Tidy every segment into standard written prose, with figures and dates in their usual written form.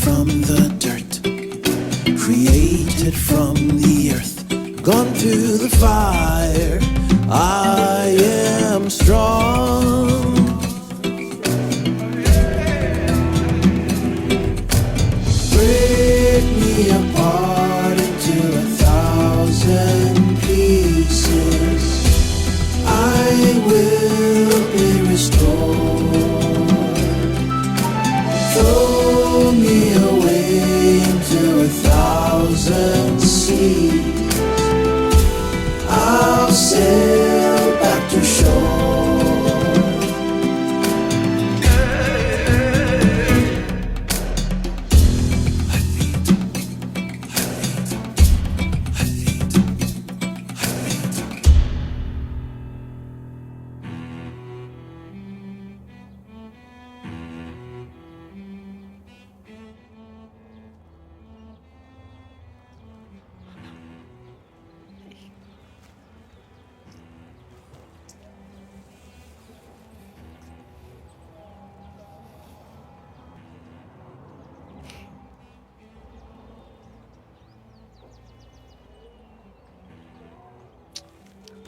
from the dirt, created from the earth, gone through the fire. I am strong. Break me apart into 1,000 pieces. I will be restored. Throw me away into 1,000 seas. I'll sail back to shore.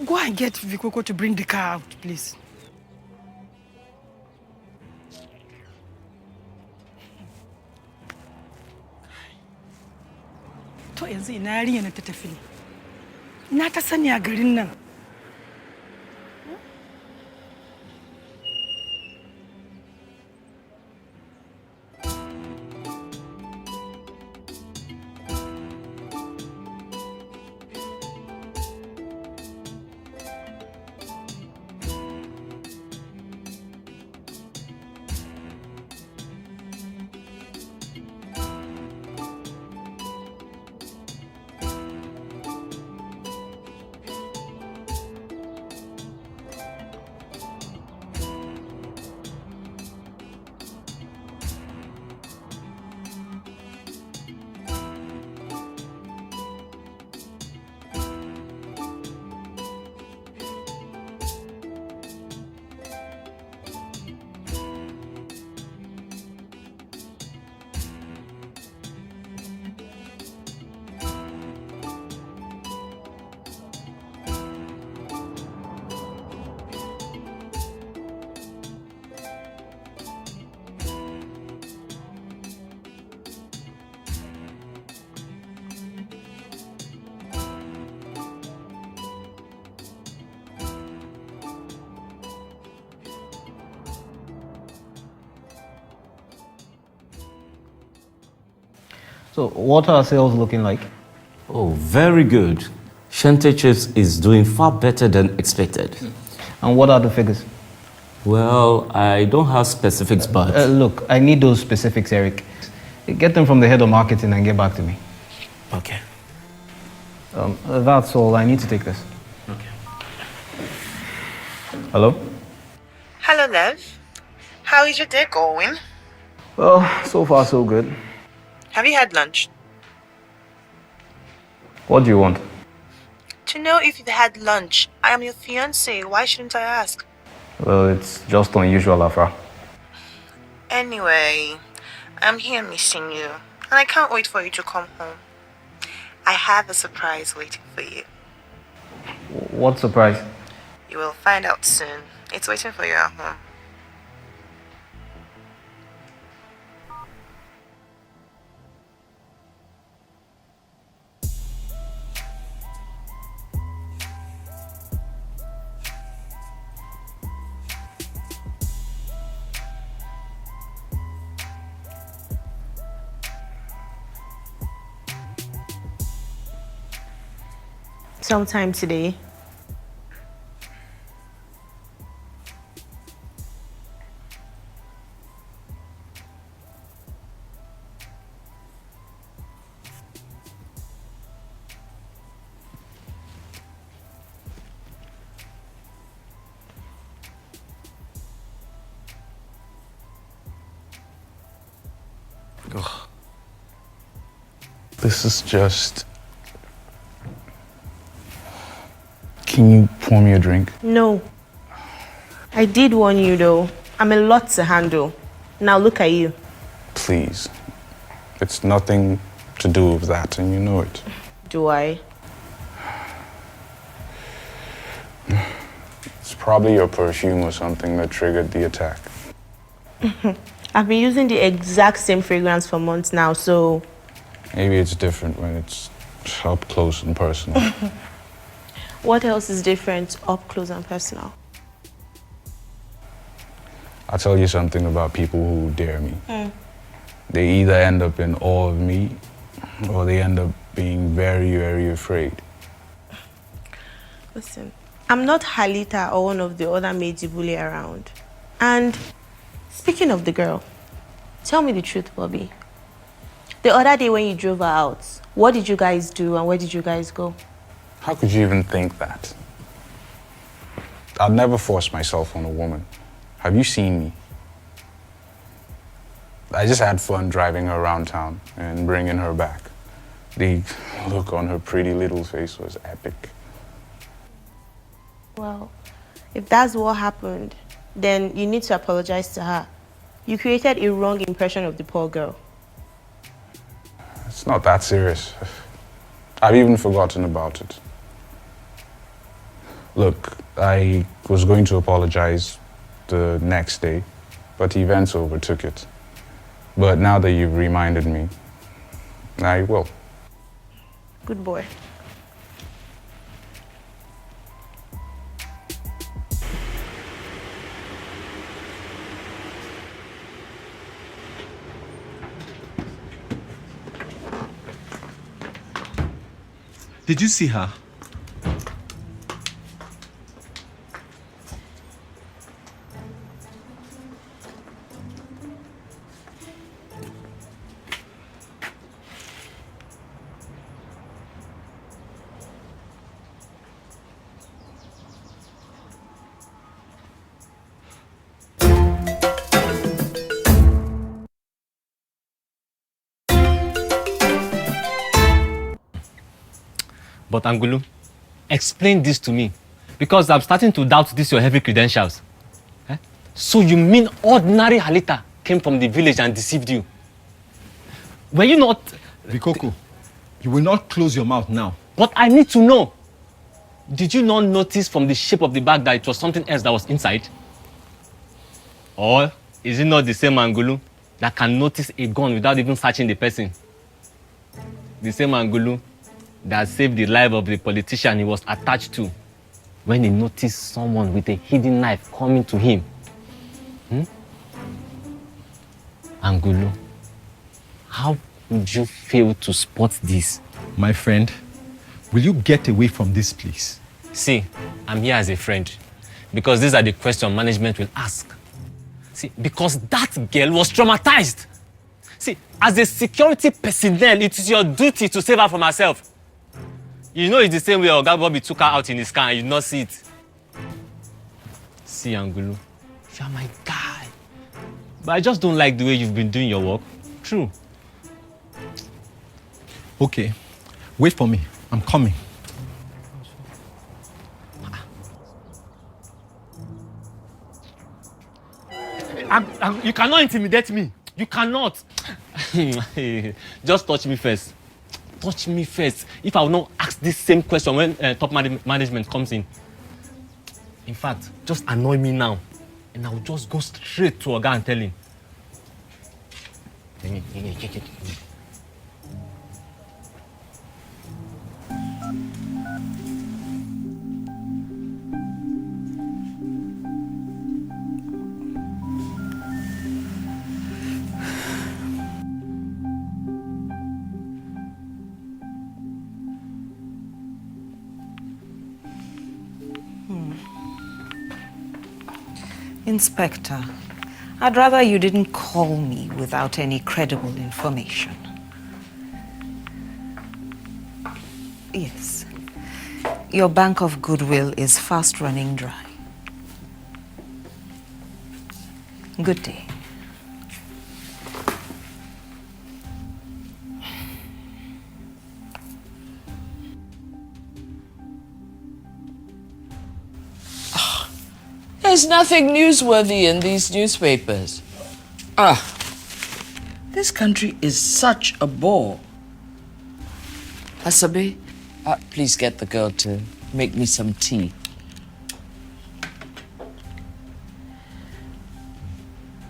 Go and get Vikoko to bring the car out, please. To yanzu ina yarinya na ta tafi ne. Ina ta sani a garin nan. So, what are sales looking like? Oh, very good. Shante Chips is doing far better than expected. And what are the figures? Well, I don't have specifics, but... Look, I need those specifics, Eric. Get them from the head of marketing and get back to me. Okay. That's all. I need to take this. Okay. Hello? Hello, love. How is your day going? Well, so far so good. Have you had lunch? What do you want? To know if you've had lunch. I am your fiancé. Why shouldn't I ask? Well, it's just unusual, Afra. Anyway, I'm here missing you. And I can't wait for you to come home. I have a surprise waiting for you. What surprise? You will find out soon. It's waiting for you at home. Sometime today. Ugh. This is just... Can you pour me a drink? No. I did warn you though. I'm a lot to handle. Now look at you. Please. It's nothing to do with that, and you know it. Do I? It's probably your perfume or something that triggered the attack. I've been using the exact same fragrance for months now, so... Maybe it's different when it's up close and personal. What else is different up close and personal? I'll tell you something about people who dare me. They either end up in awe of me or they end up being very, very afraid. Listen, I'm not Halita or one of the other maids you bully around. And speaking of the girl, tell me the truth, Bobby. The other day when you drove her out, what did you guys do and where did you guys go? How could you even think that? I'd never force myself on a woman. Have you seen me? I just had fun driving her around town and bringing her back. The look on her pretty little face was epic. Well, if that's what happened, then you need to apologize to her. You created a wrong impression of the poor girl. It's not that serious. I've even forgotten about it. Look, I was going to apologize the next day, but events overtook it. But now that you've reminded me, I will. Good boy. Did you see her? But Angulu, explain this to me, because I'm starting to doubt these your heavy credentials. Eh? So you mean ordinary Halita came from the village and deceived you? Were you not... Bikoko, you will not close your mouth now. But I need to know. Did you not notice from the shape of the bag that it was something else that was inside? Or is it not the same Angulu that can notice a gun without even searching the person? The same Angulu that saved the life of the politician he was attached to when he noticed someone with a hidden knife coming to him. Angulu, how could you fail to spot this? My friend, will you get away from this place? See, I'm here as a friend because these are the questions management will ask. See, because that girl was traumatized. See, as a security personnel, it is your duty to save her from herself. You know it's the same way Oga Bobby took her out in his car and you did not see it. See, Angulu, you are my guy. But I just don't like the way you've been doing your work. True. Okay, wait for me. I'm coming. You cannot intimidate me. You cannot. Just touch me first. Touch me first. If I will not ask this same question when top management comes in. In fact, just annoy me now. And I will just go straight to Oga and tell him. Inspector, I'd rather you didn't call me without any credible information. Yes. Your bank of goodwill is fast running dry. Good day. There's nothing newsworthy in these newspapers. This country is such a bore. Asabe, please get the girl to make me some tea.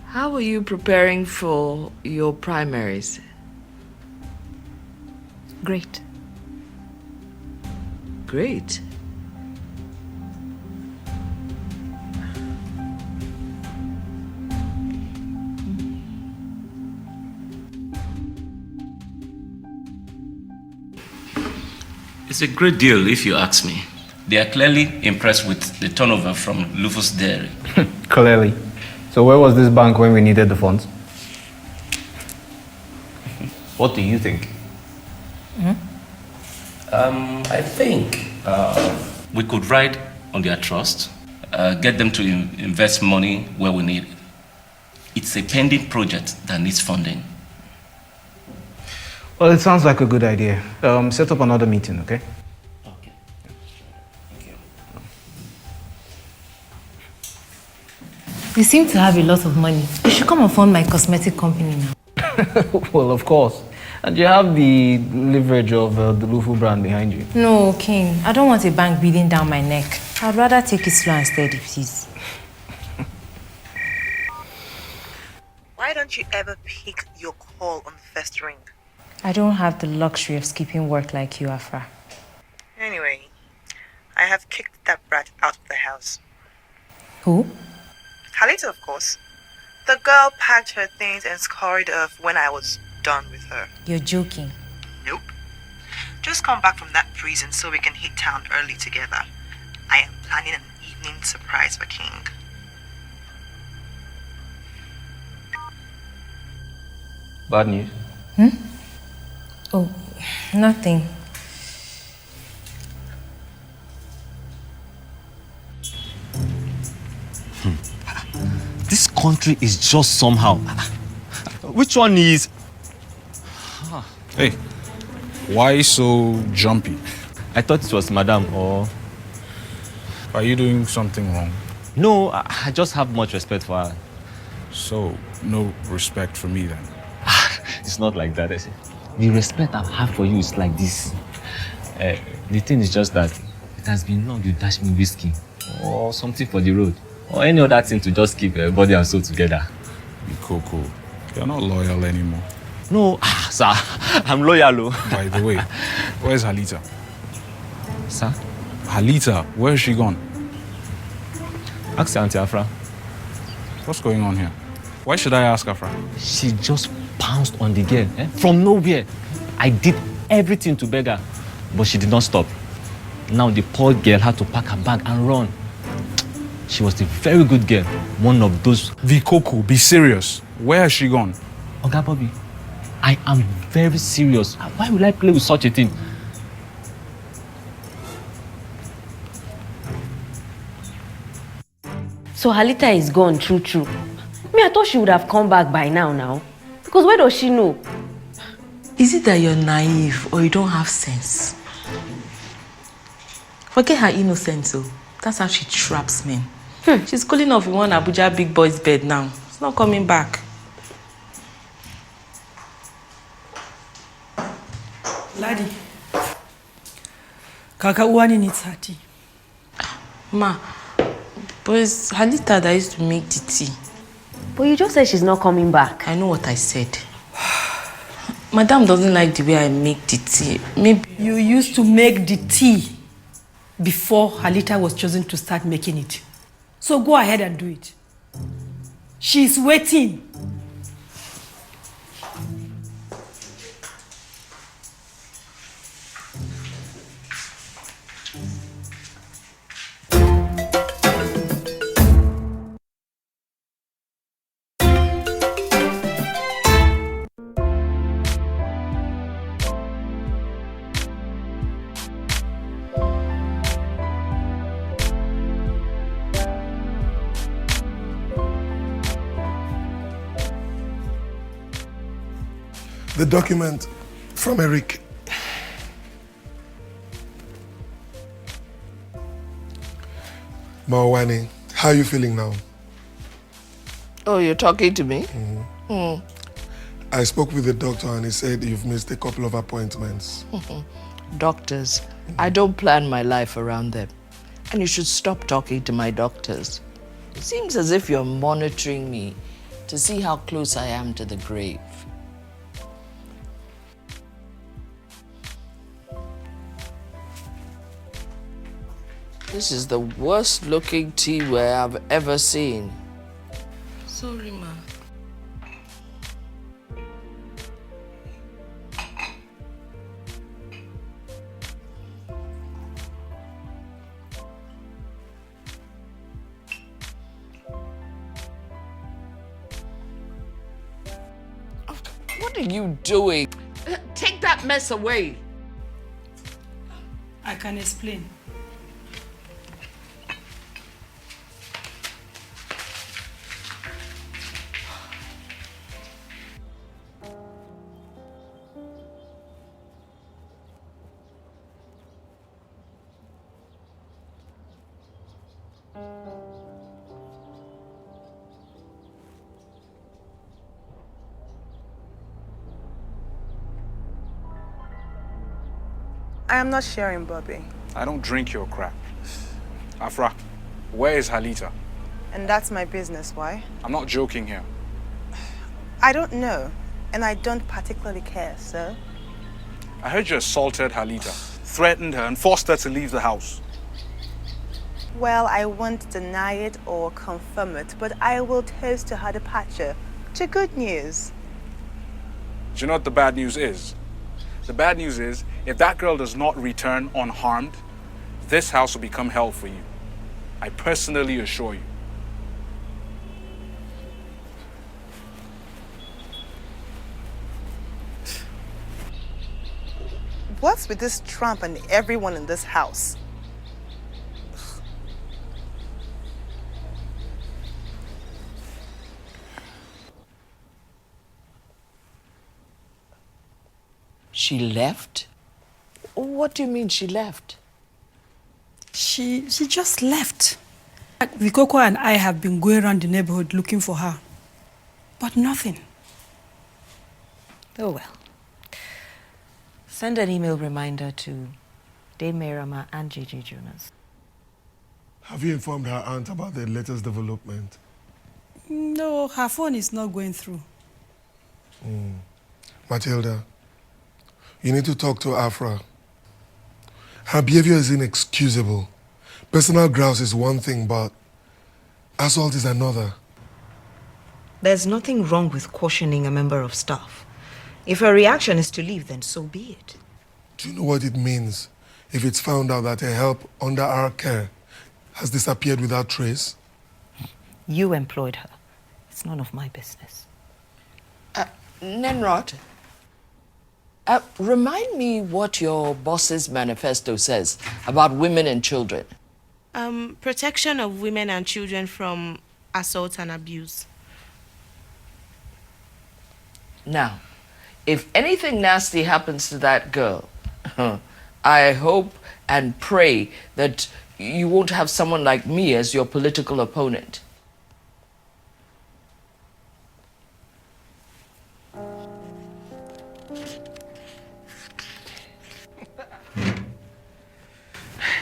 How are you preparing for your primaries? Great. Great. It's a great deal if you ask me. They are clearly impressed with the turnover from Lufus Dairy. Clearly. So where was this bank when we needed the funds? What do you think? I think we could ride on their trust, get them to invest money where we need it. It's a pending project that needs funding. Well, it sounds like a good idea. Set up another meeting, okay? Okay. Thank you. You seem to have a lot of money. You should come and fund my cosmetic company now. Well, of course. And you have the leverage of the Lufu brand behind you. No, King. I don't want a bank breathing down my neck. I'd rather take it slow and steady, please. Why don't you ever pick your call on the first ring? I don't have the luxury of skipping work like you, Afra. Anyway, I have kicked that brat out of the house. Who? Halita, of course. The girl packed her things and scurried off when I was done with her. You're joking. Nope. Just come back from that prison so we can hit town early together. I am planning an evening surprise for King. Bad news. Oh, nothing. This country is just somehow. Which one is? Hey, why so jumpy? I thought it was Madam or... Are you doing something wrong? No, I just have much respect for her. So, no respect for me then? It's not like that. The respect I have for you is like this. The thing is just that it has been long you dash me whiskey or something for the road or any other thing to just keep body and soul together. Coco, you're not loyal anymore. No, sir, I'm loyal. By the way, where's Halita? Sir? Halita, where is she gone? Ask Auntie Afra. What's going on here? Why should I ask Afra? She just pounced on the girl from nowhere. I did everything to beg her, but she did not stop. Now the poor girl had to pack her bag and run. She was a very good girl, one of those... Coco, be serious. Where has she gone? Oga Bobby, I am very serious. Why would I play with such a thing? So Halita is gone, true. Me, I thought she would have come back by now. Because where does she know? Is it that you're naive or you don't have sense? Forget her innocence, though. That's how she traps men. She's cooling off in one Abuja big boy's bed now. She's not coming back. Ladi, Kaka Uwani needs her tea. Ma, but it's Halita that used to make the tea. But you just said she's not coming back. I know what I said. Madam doesn't like the way I make the tea. Maybe you used to make the tea before Halita was chosen to start making it. So go ahead and do it. She's waiting. The document from Eric. Mawani, how are you feeling now? Oh, you're talking to me? I spoke with the doctor and he said you've missed a couple of appointments. Doctors, I don't plan my life around them. And you should stop talking to my doctors. It seems as if you're monitoring me to see how close I am to the grave. This is the worst looking teaware I've ever seen. Sorry, ma. What are you doing? Take that mess away. I can explain. I am not sharing, Bobby. I don't drink your crap. Afra, where is Halita? And that's my business. Why? I'm not joking here. I don't know. And I don't particularly care, sir. I heard you assaulted Halita, threatened her, and forced her to leave the house. Well, I won't deny it or confirm it, but I will toast to her departure. To good news. Do you know what the bad news is? The bad news is, if that girl does not return unharmed, this house will become hell for you. I personally assure you. What's with this Trump and everyone in this house? She left? What do you mean she left? She just left. Vikoko and I have been going around the neighborhood looking for her, but nothing. Oh well. Send an email reminder to Dame Merama and JJ Jonas. Have you informed her aunt about the latest development? No, her phone is not going through. Matilda, you need to talk to Afra. Her behavior is inexcusable. Personal grouse is one thing, but assault is another. There's nothing wrong with cautioning a member of staff. If her reaction is to leave, then so be it. Do you know what it means if it's found out that her help under our care has disappeared without trace? You employed her. It's none of my business. Nenrod, remind me what your boss's manifesto says about women and children. Protection of women and children from assault and abuse. Now, if anything nasty happens to that girl, I hope and pray that you won't have someone like me as your political opponent.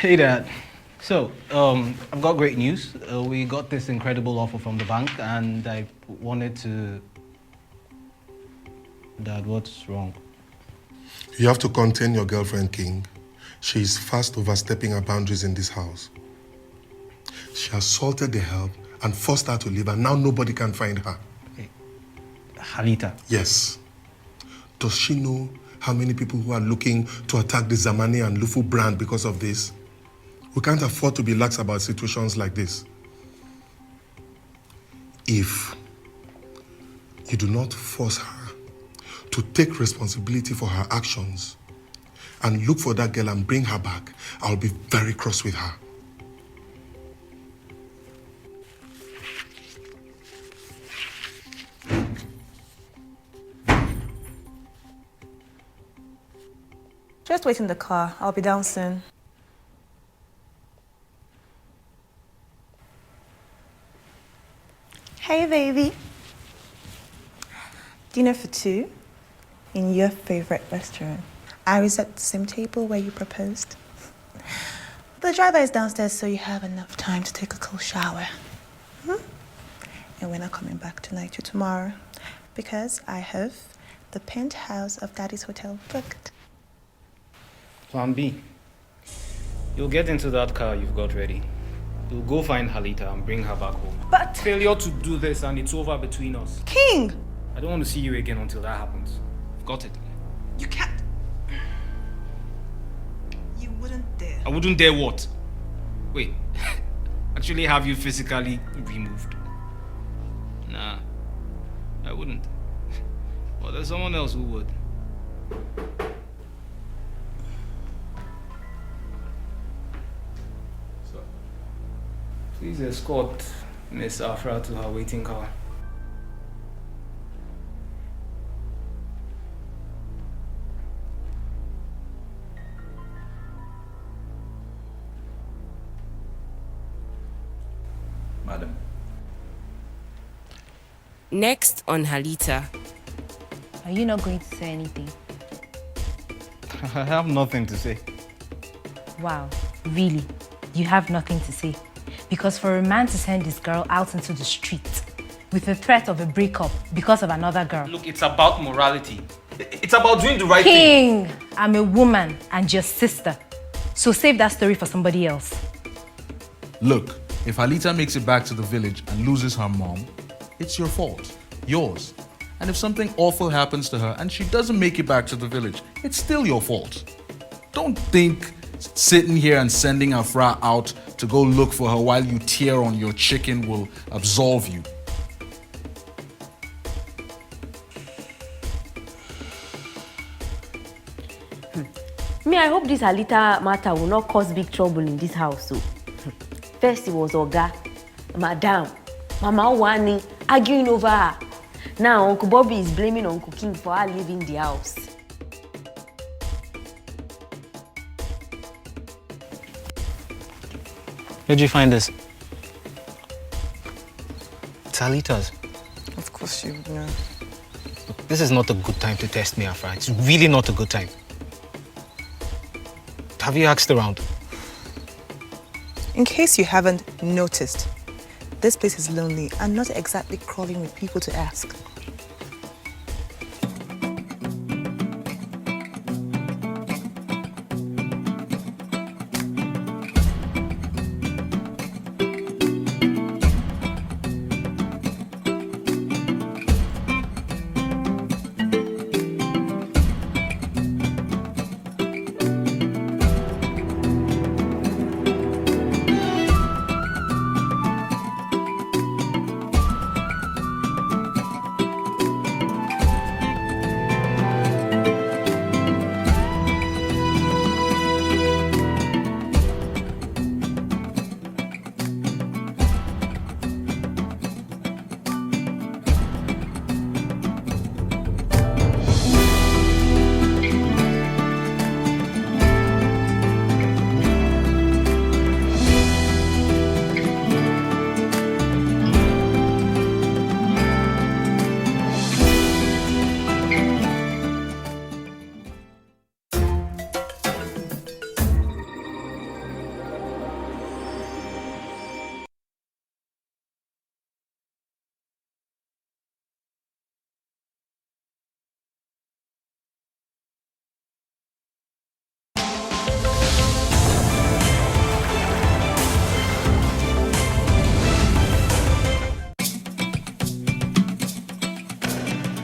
Hey, Dad. So, I've got great news. We got this incredible offer from the bank, and I wanted to... Dad, what's wrong? You have to contain your girlfriend, King. She is fast overstepping her boundaries in this house. She assaulted the help and forced her to leave, and now nobody can find her. Hey, Halita. Yes. Does she know how many people who are looking to attack the Zamani and Lufu brand because of this? We can't afford to be lax about situations like this. If you do not force her to take responsibility for her actions and look for that girl and bring her back, I'll be very cross with her. Just wait in the car. I'll be down soon. Hey, baby. Dinner for two in your favorite restaurant. I was at the same table where you proposed. The driver is downstairs, so you have enough time to take a cool shower. And we're not coming back tonight or tomorrow because I have the penthouse of Daddy's hotel booked. Plan B. You'll get into that car you've got ready. You'll go find Halita and bring her back home. But... Failure to do this and it's over between us. King! I don't want to see you again until that happens. I've got it. You can't... You wouldn't dare. I wouldn't dare what? Wait. Actually have you physically removed? Nah. I wouldn't. Well, there's someone else who would. Please escort Miss Afra to her waiting car. Madam. Next on Halita. Are you not going to say anything? I have nothing to say. Wow, really? You have nothing to say? Because for a man to send this girl out into the street with the threat of a breakup because of another girl. Look, it's about morality. It's about doing the right thing. King, I'm a woman and your sister. So save that story for somebody else. Look, if Halita makes it back to the village and loses her mom, it's your fault. Yours. And if something awful happens to her and she doesn't make it back to the village, it's still your fault. Don't think sitting here and sending Afra out to go look for her while you tear on your chicken will absolve you. Me, I hope this Halita matter will not cause big trouble in this house. So, first it was Oga, Madam, Mama Wani arguing over her. Now Uncle Bobby is blaming Uncle King for her leaving the house. Where'd you find this? It's Halita's. Of course you would know. Look, this is not a good time to test me, Afra. It's really not a good time. Have you asked around? In case you haven't noticed, this place is lonely and not exactly crawling with people to ask.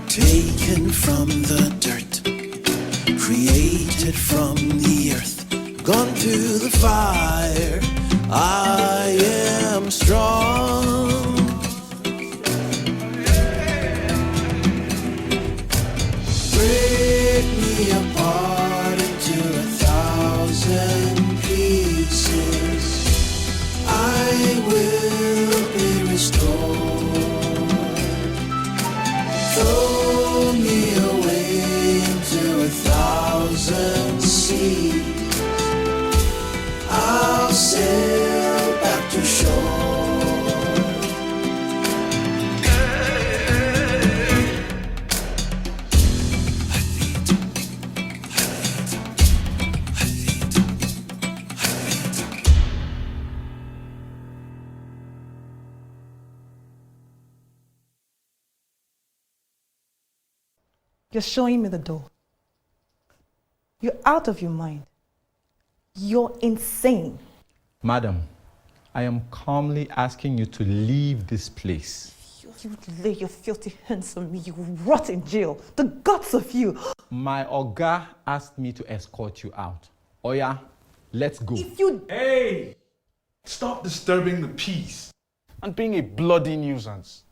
Taken from the dirt, created from the earth, gone through the fire. I am strong. Break me apart into 1,000 pieces. I will be restored. Throw me away into 1,000 seas. I'll sail back to shore. You're showing me the door. You're out of your mind. You're insane. Madam, I am calmly asking you to leave this place. You would lay your filthy hands on me. You will rot in jail. The guts of you. My Oga asked me to escort you out. Oya, let's go. If you... Hey! Stop disturbing the peace and being a bloody nuisance.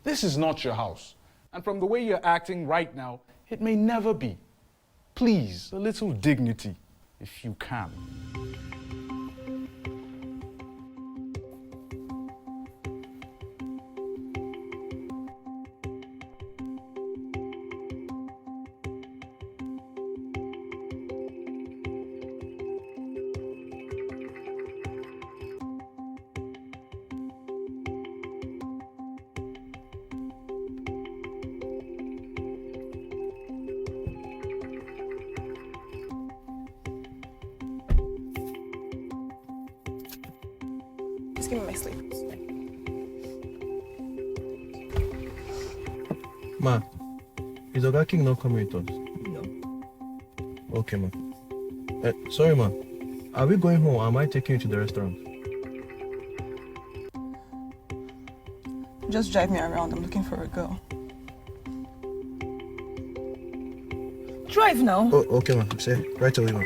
This is not your house. And from the way you're acting right now, it may never be. Please, a little dignity, if you can. Just give me my sleeves. Ma, is Oga King not coming with us? No. Okay, ma. Sorry, ma. Are we going home or am I taking you to the restaurant? Just drive me around. I'm looking for a girl. Drive now. Oh, okay, ma. Say, right away, ma.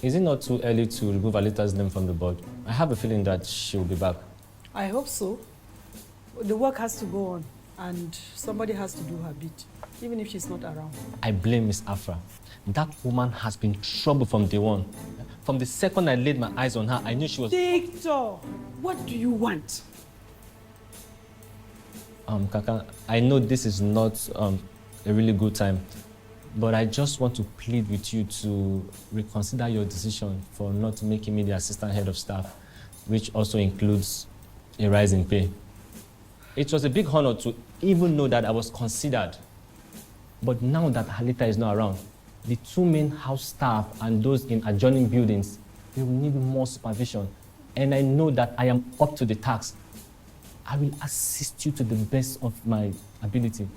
Is it not too early to remove Halita's name from the board? I have a feeling that she will be back. I hope so. The work has to go on, and somebody has to do her bit, even if she's not around. I blame Miss Afra. That woman has been trouble from day one. From the second I laid my eyes on her, I knew she was... Victor, what do you want? Kaka, I know this is not a really good time, but I just want to plead with you to reconsider your decision for not making me the assistant head of staff, which also includes a rise in pay. It was a big honor to even know that I was considered. But now that Halita is not around, the two main house staff and those in adjoining buildings, they will need more supervision. And I know that I am up to the task. I will assist you to the best of my ability.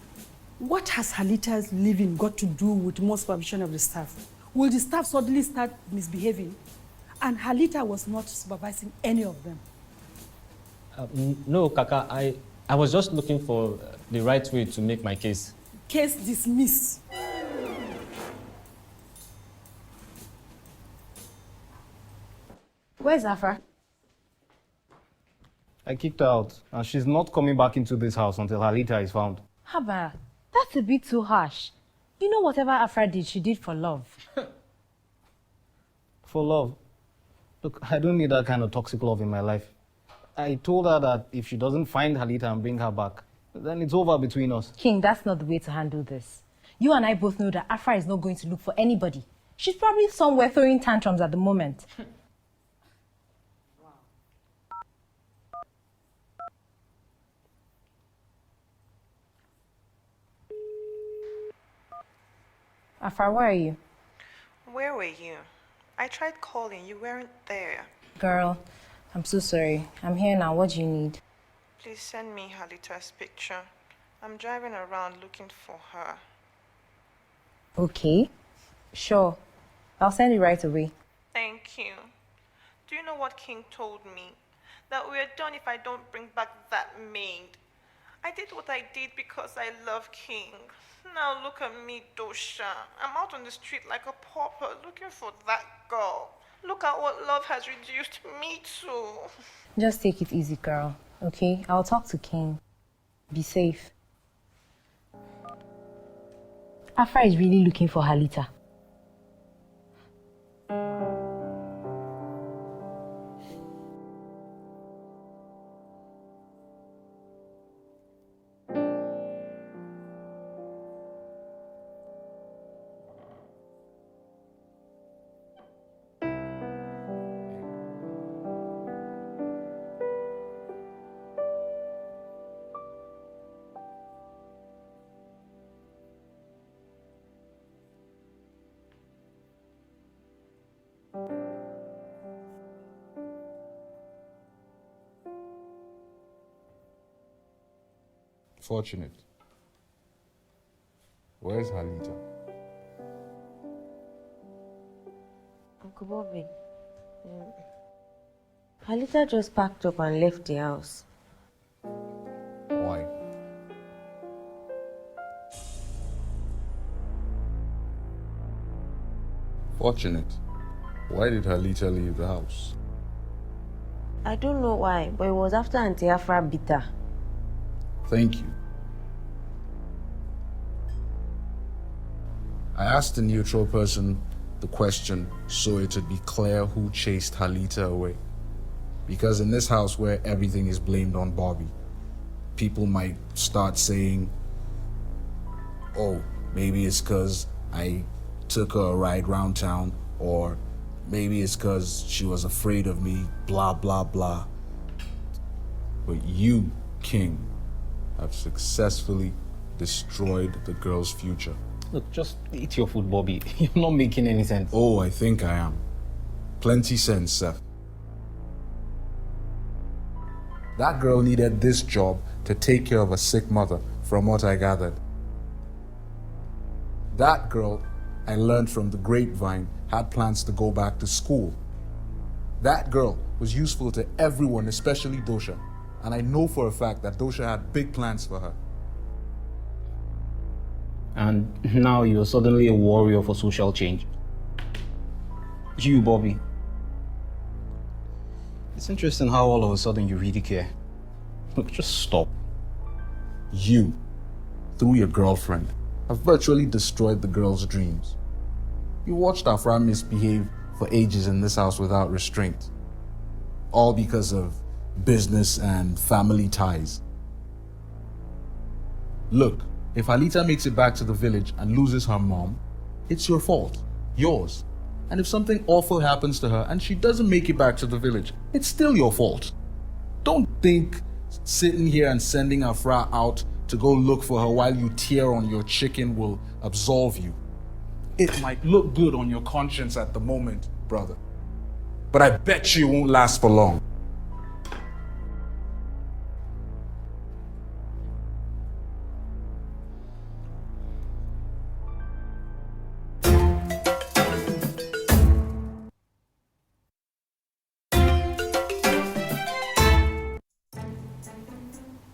What has Halita's leaving got to do with more supervision of the staff? Will the staff suddenly start misbehaving? And Halita was not supervising any of them. No, Kaka, I was just looking for the right way to make my case. Case dismissed. Where's Afra? I kicked her out, and she's not coming back into this house until Halita is found. Haba, that's a bit too harsh. You know whatever Afra did, she did for love. For love? Look, I don't need that kind of toxic love in my life. I told her that if she doesn't find Halita and bring her back, then it's over between us. King, that's not the way to handle this. You and I both know that Afra is not going to look for anybody. She's probably somewhere throwing tantrums at the moment. Afra, where are you? Where were you? I tried calling. You weren't there. Girl, I'm so sorry. I'm here now. What do you need? Please send me Halita's picture. I'm driving around looking for her. Okay. Sure. I'll send it right away. Thank you. Do you know what King told me? That we're done if I don't bring back that maid. I did what I did because I love King. Now look at me, Dosha. I'm out on the street like a pauper looking for that girl. Look at what love has reduced me to. Just take it easy, girl. Okay? I'll talk to King. Be safe. Afra is really looking for Halita. Fortunate. Where's Halita? Uncle Bobby, Halita just packed up and left the house. Why? Fortunate. Why did Halita leave the house? I don't know why, but it was after Auntie Afra beat her. Thank you. I asked a neutral person the question so it would be clear who chased Halita away. Because in this house where everything is blamed on Bobby, people might start saying, oh, maybe it's because I took her a ride round town, or maybe it's because she was afraid of me, blah, blah, blah. But you, King, have successfully destroyed the girl's future. Look, just eat your food, Bobby. You're not making any sense. Oh, I think I am. Plenty sense, Seth. That girl needed this job to take care of a sick mother, from what I gathered. That girl, I learned from the grapevine, had plans to go back to school. That girl was useful to everyone, especially Dosha. And I know for a fact that Dosha had big plans for her. And now you're suddenly a warrior for social change. You, Bobby. It's interesting how all of a sudden you really care. Look, just stop. You, through your girlfriend, have virtually destroyed the girl's dreams. You watched Afra misbehave for ages in this house without restraint. All because of business and family ties. Look, if Halita makes it back to the village and loses her mom, it's your fault. Yours. And if something awful happens to her and she doesn't make it back to the village, it's still your fault. Don't think sitting here and sending Afra out to go look for her while you tear on your chicken will absolve you. It might look good on your conscience at the moment, brother. But I bet you it won't last for long.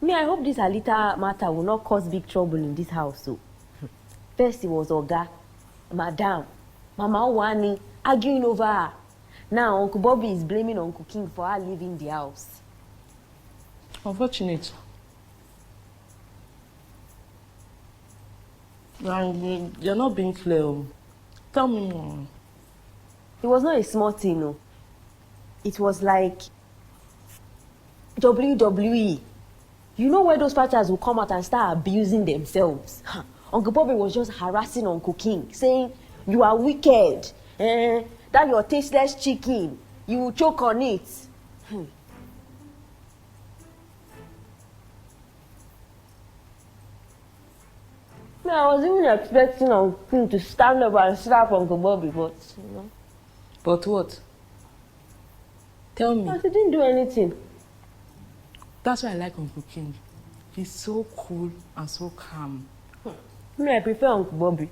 Me, I hope this Halita matter will not cause big trouble in this house. So, first it was Oga, Madam, Mama Wani arguing over her. Now Uncle Bobby is blaming Uncle King for her leaving the house. Unfortunate. You're not being clear. Tell me more. It was not a small thing, no. It was like WWE. You know where those fighters will come out and start abusing themselves? Uncle Bobby was just harassing Uncle King, saying, you are wicked. That your tasteless chicken, you will choke on it. I was even expecting Uncle King to stand up and slap Uncle Bobby, but, you know. But what? Tell me. But he didn't do anything. That's why I like Uncle King. He's so cool and so calm. I prefer Uncle Bobby.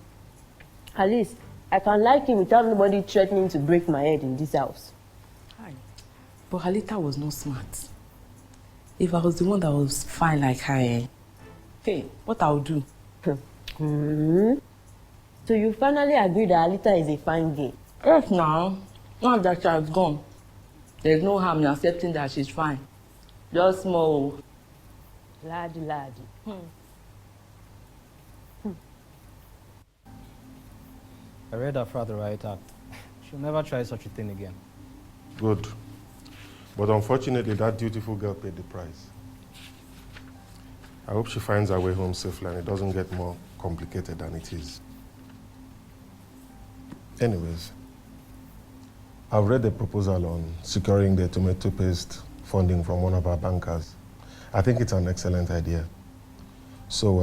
At least, I can like him without nobody threatening to break my head in this house. Hi. But Halita was not smart. If I was the one that was fine like her, hey, what I would do? So you finally agree that Halita is a fine girl? Yes, now. Now that she has gone, there's no harm in accepting that she's fine. Just small. Laddie. I read her father right act. She'll never try such a thing again. Good. But unfortunately, that dutiful girl paid the price. I hope she finds her way home safely and it doesn't get more complicated than it is. Anyways, I've read the proposal on securing the tomato paste funding from one of our bankers. I think it's an excellent idea. So,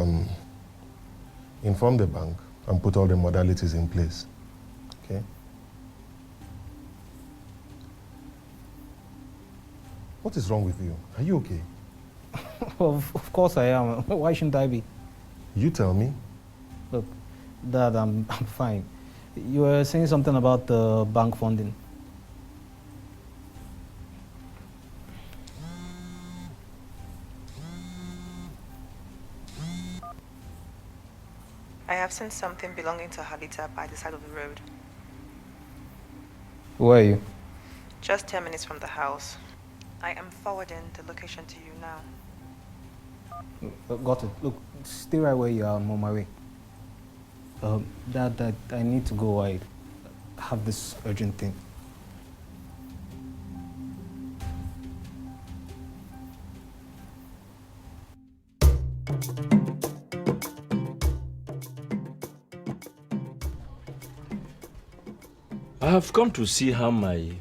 inform the bank and put all the modalities in place, okay? What is wrong with you? Are you okay? Of course I am. Why shouldn't I be? You tell me. Look, Dad, I'm fine. You were saying something about the bank funding. I have seen something belonging to Halita by the side of the road. Where are you? Just 10 minutes from the house. I am forwarding the location to you now. Got it. Look, stay right where you are. I'm on my way. Dad, I need to go. I have this urgent thing. I have come to see how my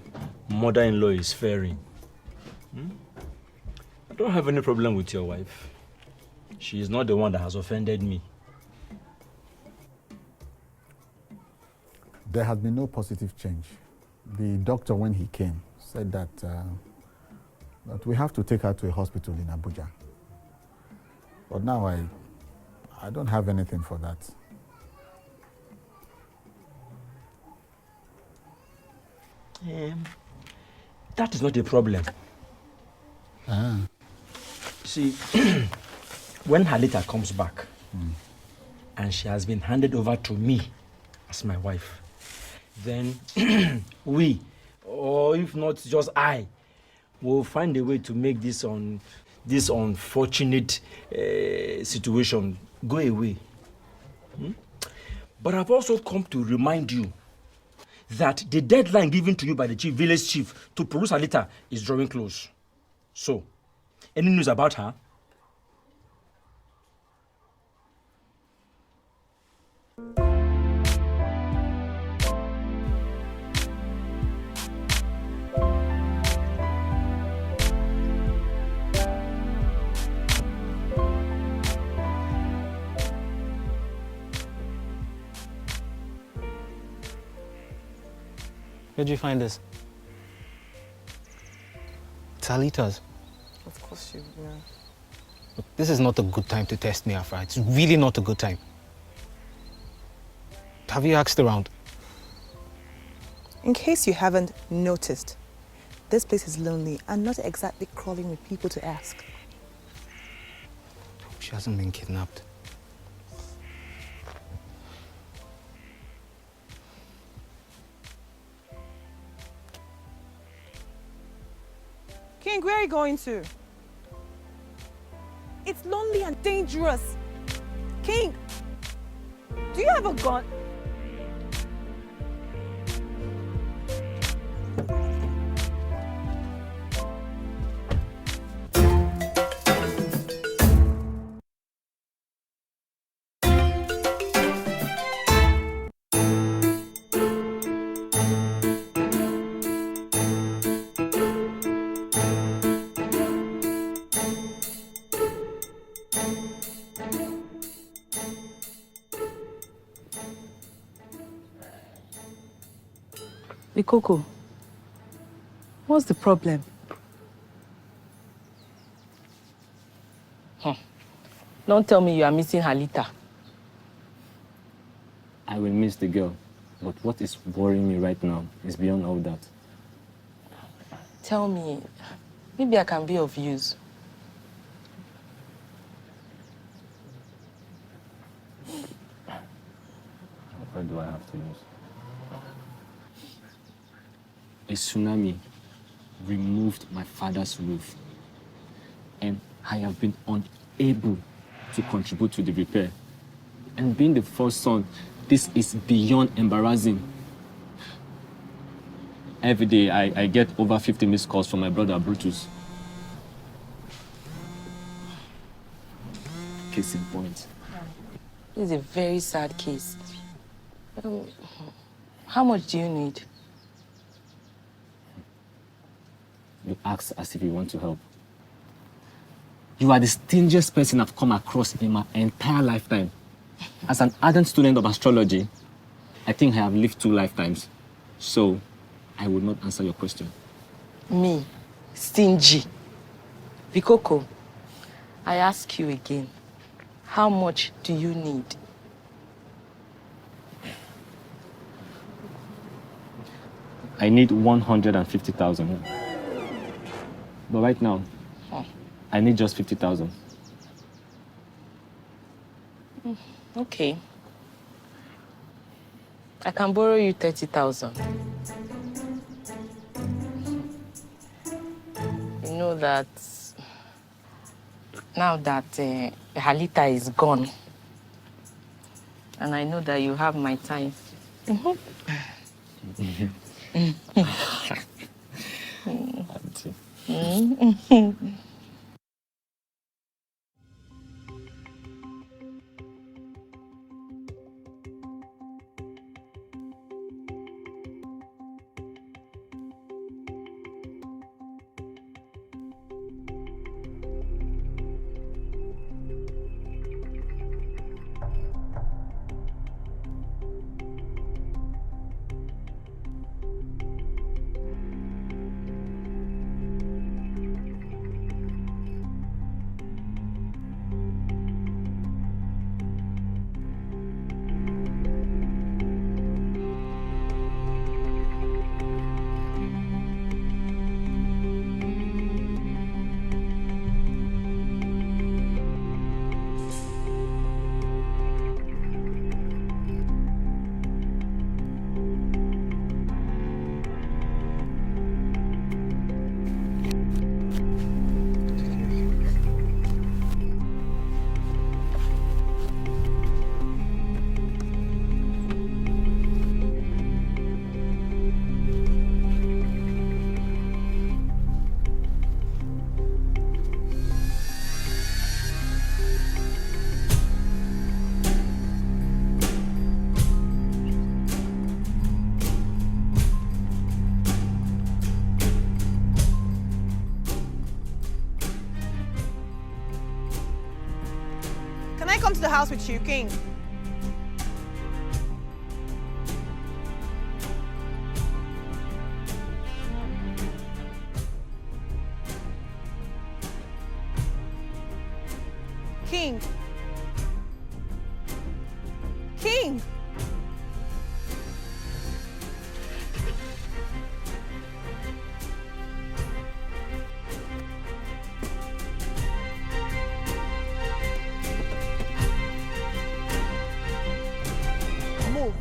mother-in-law is faring. I don't have any problem with your wife. She is not the one that has offended me. There has been no positive change. The doctor, when he came, said that we have to take her to a hospital in Abuja. But now I don't have anything for that. That is not a problem. See, when Halita comes back, and she has been handed over to me as my wife, then we, or if not just I, will find a way to make this unfortunate situation go away. But I've also come to remind you that the deadline given to you by the village chief to produce Halita is drawing close. So, any news about her? Where'd you find this? It's Halita's. Of course you know. Look, this is not a good time to test me, Afra. It's really not a good time. Have you asked around? In case you haven't noticed, this place is lonely and not exactly crawling with people to ask. She hasn't been kidnapped. King, where are you going to? It's lonely and dangerous. King, do you have a gun? Ikoko, what's the problem? Don't tell me you are missing Halita. I will miss the girl, but what is worrying me right now is beyond all that. Tell me, maybe I can be of use. What do I have to use? A tsunami removed my father's roof, and I have been unable to contribute to the repair. And being the first son, this is beyond embarrassing. Every day, I get over 50 missed calls from my brother Brutus. Case in point. This is a very sad case. How much do you need? You ask as if you want to help. You are the stingiest person I've come across in my entire lifetime. As an ardent student of astrology, I think I have lived 2 lifetimes. So, I will not answer your question. Me? Stingy? Vikoko, I ask you again, how much do you need? I need 150,000. But right now, I need just 50,000. Okay. I can borrow you 30,000. You know that now that Halita is gone, and I know that you have my time. Can I come to the house with you, King? King. King. Move.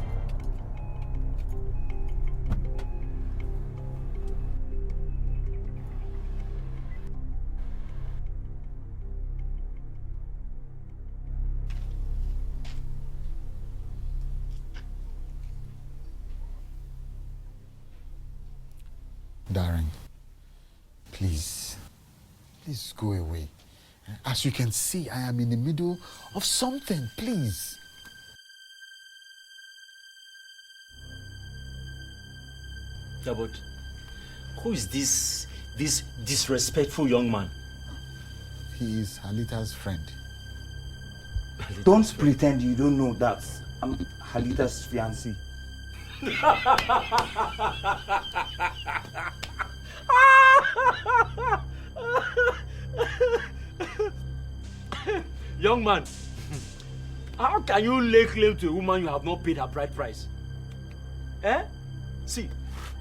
Darren, please go away. As you can see, I am in the middle of something. Please. Yeah, but who is this disrespectful young man? He is Halita's friend. Don't pretend you don't know that I'm Halita's fiancé. Young man, how can you lay claim to a woman you have not paid her bride price? See,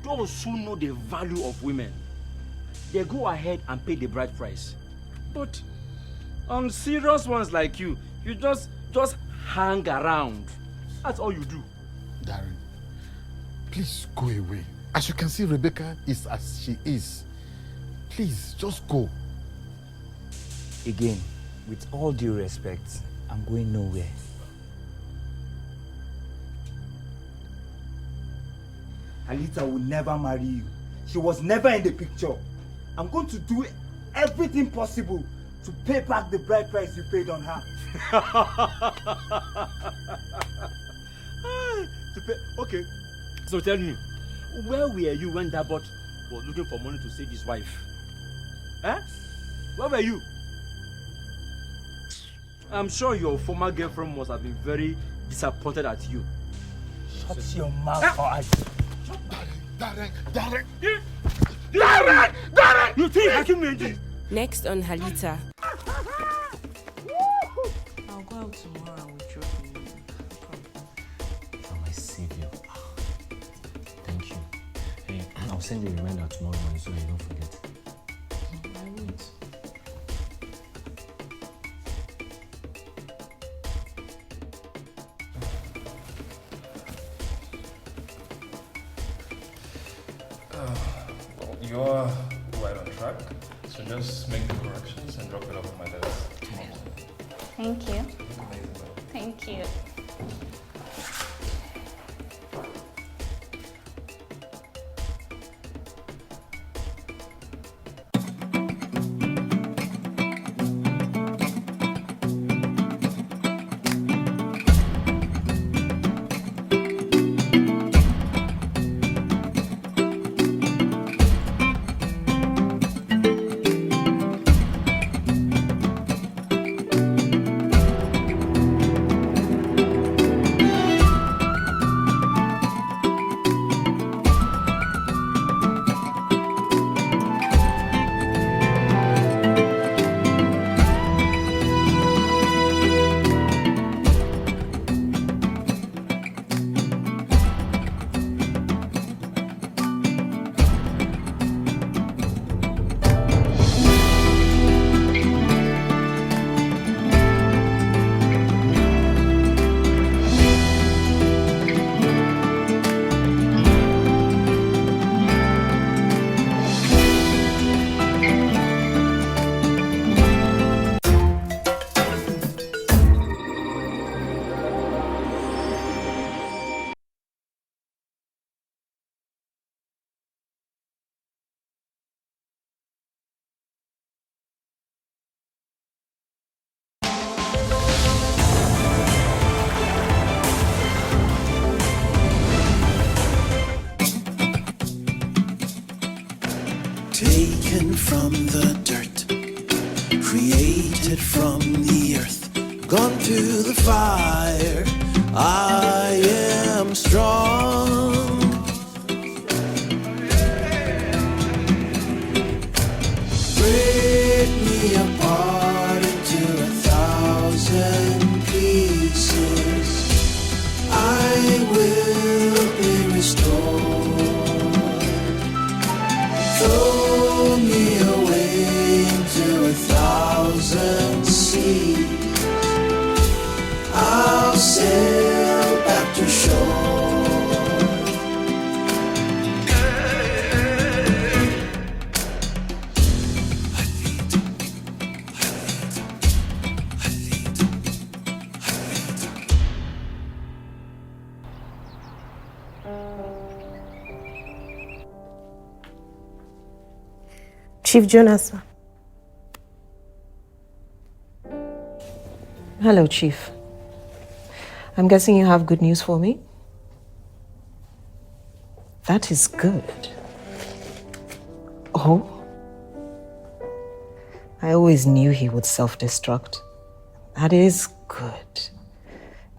those who know the value of women, they go ahead and pay the bride price. But on serious ones like you just hang around. That's all you do. Darren, please go away. As you can see, Rebecca is as she is. Please, just go. Again, with all due respect, I'm going nowhere. Halita will never marry you. She was never in the picture. I'm going to do everything possible to pay back the bride price you paid on her. Okay, so tell me, where were you when that bot was looking for money to save his wife? Where were you? I'm sure your former girlfriend must have been very disappointed at you. Shut your mouth or I... Darren! You think Hakim made you? Next on Halita. send you a reminder tomorrow morning so you don't forget. I won't. Well, you're right on track. So just make the corrections and drop it off at my desk tomorrow. Thank you. Thank you. Taken from the dirt, created from the earth, gone through the fire. I am strong. Break me apart into 1,000 pieces. I will be restored. Throw me away into 1,000 seas. I'll sail back to shore. Chief Jonas. Hello, Chief. I'm guessing you have good news for me? That is good. Oh? I always knew he would self-destruct. That is good.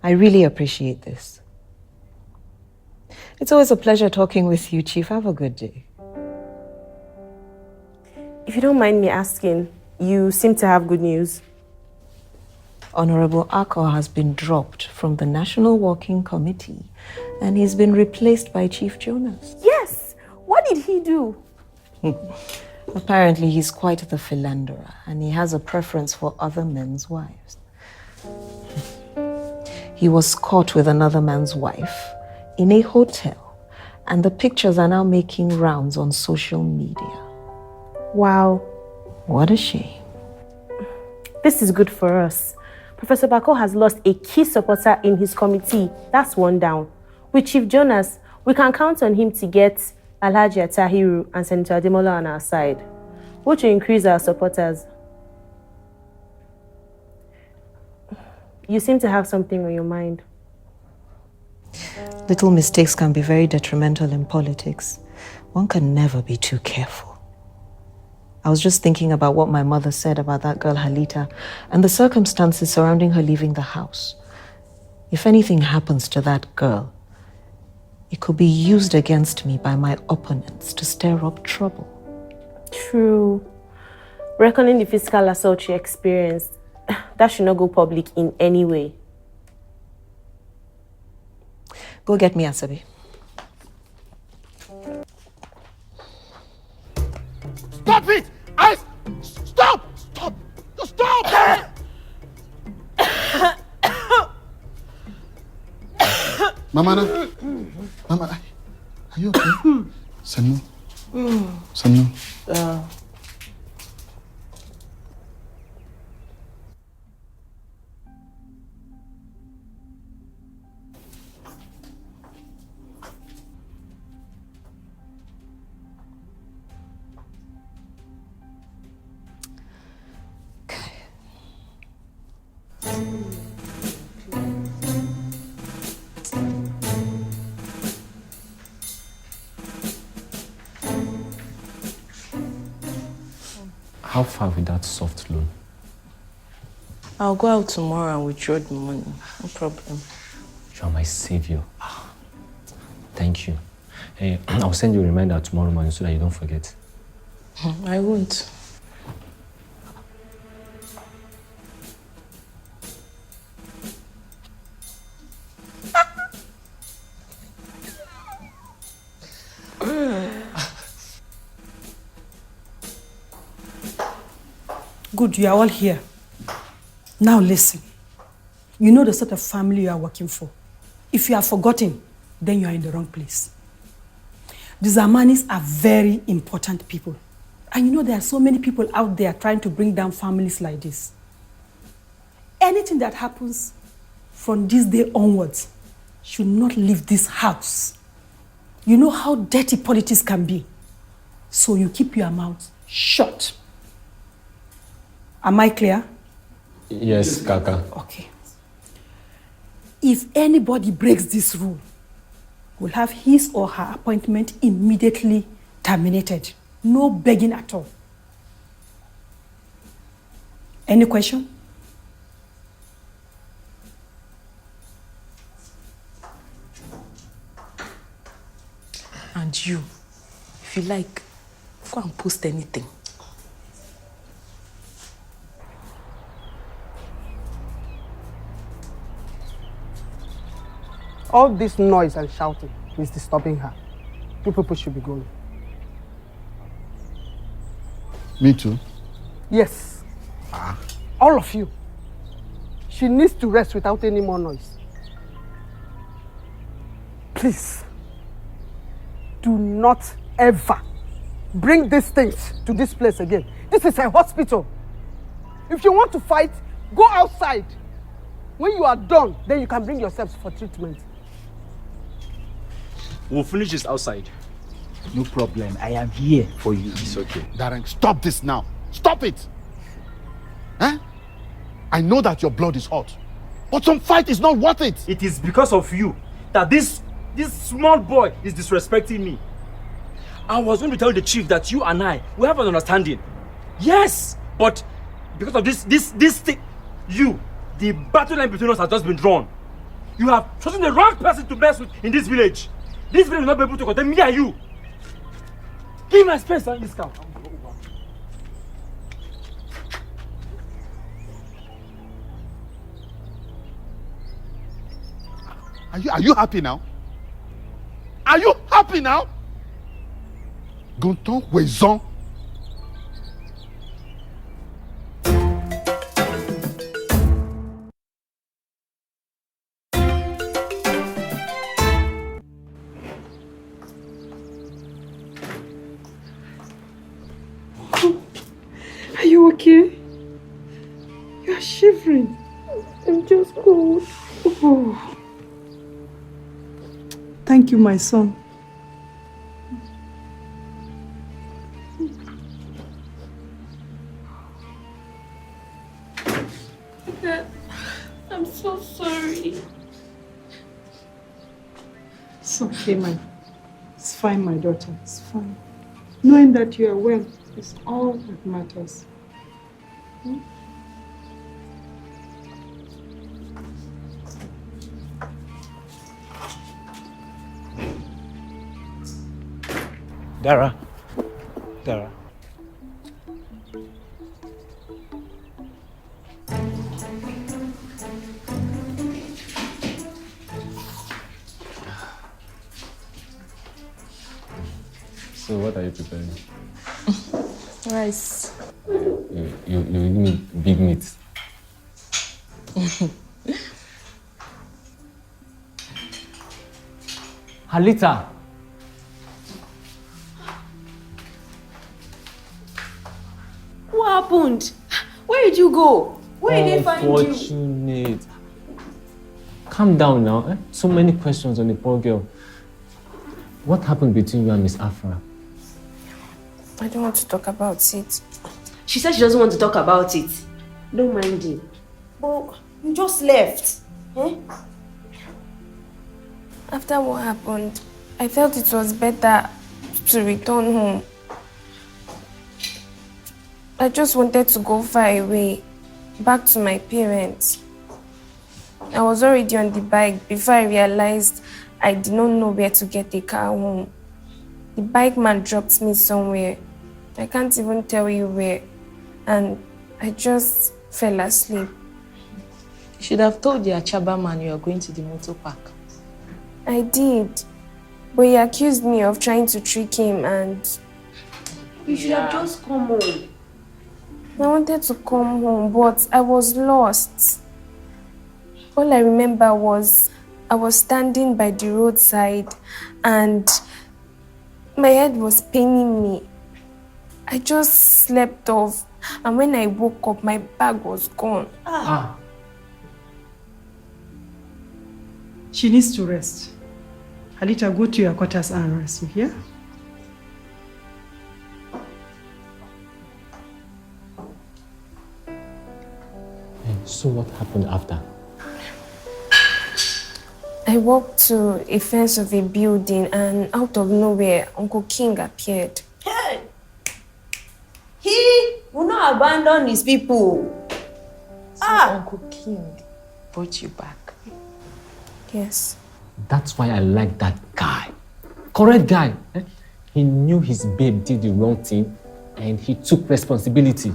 I really appreciate this. It's always a pleasure talking with you, Chief. Have a good day. If you don't mind me asking, you seem to have good news. Honorable Akor has been dropped from the National Working Committee and he's been replaced by Chief Jonas. Yes! What did he do? Apparently he's quite the philanderer and he has a preference for other men's wives. He was caught with another man's wife in a hotel and the pictures are now making rounds on social media. Wow. What a shame. This is good for us. Professor Bako has lost a key supporter in his committee. That's one down. With Chief Jonas, we can count on him to get Alhaji Atahiru and Senator Ademola on our side, which will increase our supporters. You seem to have something on your mind. Little mistakes can be very detrimental in politics. One can never be too careful. I was just thinking about what my mother said about that girl Halita and the circumstances surrounding her leaving the house. If anything happens to that girl, it could be used against me by my opponents to stir up trouble. True. Reckoning the physical assault you experienced, that should not go public in any way. Go get me Asabi. Mama, Mama, are you okay? Sanu. Sanu. How far with that soft loan? I'll go out tomorrow and withdraw the money. No problem. You are my savior. Thank you. Hey, I'll send you a reminder tomorrow morning so that you don't forget. I won't. Good, you are all here. Now listen. You know the sort of family you are working for. If you have forgotten, then you are in the wrong place. The Zamanis are very important people. And you know there are so many people out there trying to bring down families like this. Anything that happens from this day onwards should not leave this house. You know how dirty politics can be. So you keep your mouth shut. Am I clear? Yes, Kaka. Okay. If anybody breaks this rule, will have his or her appointment immediately terminated. No begging at all. Any question? And you, if you like, go and post anything. All this noise and shouting is disturbing her. You people should be going. Me too. Yes. All of you. She needs to rest without any more noise. Please, do not ever bring these things to this place again. This is a hospital. If you want to fight, go outside. When you are done, then you can bring yourselves for treatment. We'll finish this outside. No problem. I am here for you. It's okay. Darren, stop this now. Stop it. Huh? I know that your blood is hot, but some fight is not worth it. It is because of you that this small boy is disrespecting me. I was going to tell the chief that you and I, we have an understanding. Yes, but because of this thing, the battle line between us has just been drawn. You have chosen the wrong person to mess with in this village. This village will not be able to contain me and you. Give my space and this cow. Are you happy now? Are you happy now? Gonton Wezon. Are you okay? You're shivering. I'm just cold. Oh. Thank you, my son. I'm so sorry. It's okay, it's fine, my daughter. It's fine. Knowing that you are well is all that matters. Hmm? Dara. So what are you preparing? Rice. You need big meat. Halita! What happened? Where did you go? Where did they find you? Unfortunate. Calm down now. Eh? So many questions on the poor girl. What happened between you and Miss Afra? I don't want to talk about it. She said she doesn't want to talk about it. Don't mind him. But you just left. Eh? After what happened, I felt it was better to return home. I just wanted to go far away, back to my parents. I was already on the bike before I realized I did not know where to get a car home. The bike man dropped me somewhere. I can't even tell you where. And I just fell asleep. You should have told the Achaba man you are going to the motor park. I did. But he accused me of trying to trick him and... You should have just come home. I wanted to come home, but I was lost. All I remember was I was standing by the roadside and my head was paining me. I just slept off, and when I woke up, my bag was gone. She needs to rest. Halita, go to your quarters and rest, you hear? So what happened after? I walked to a fence of a building and out of nowhere, Uncle King appeared. Hey! He will not abandon his people. So Uncle King brought you back. Yes. That's why I like that guy. Correct guy. Eh? He knew his babe did the wrong thing and he took responsibility.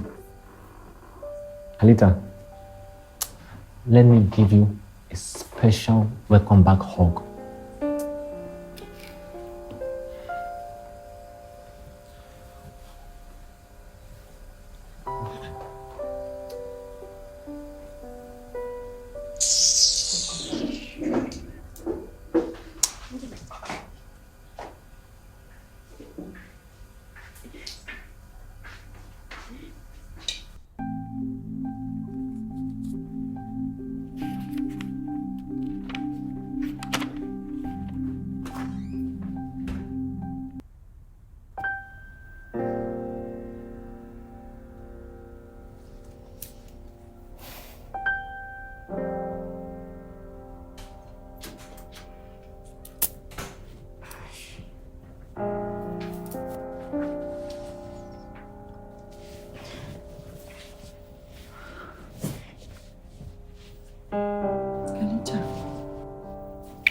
Halita, let me give you a special welcome back hug.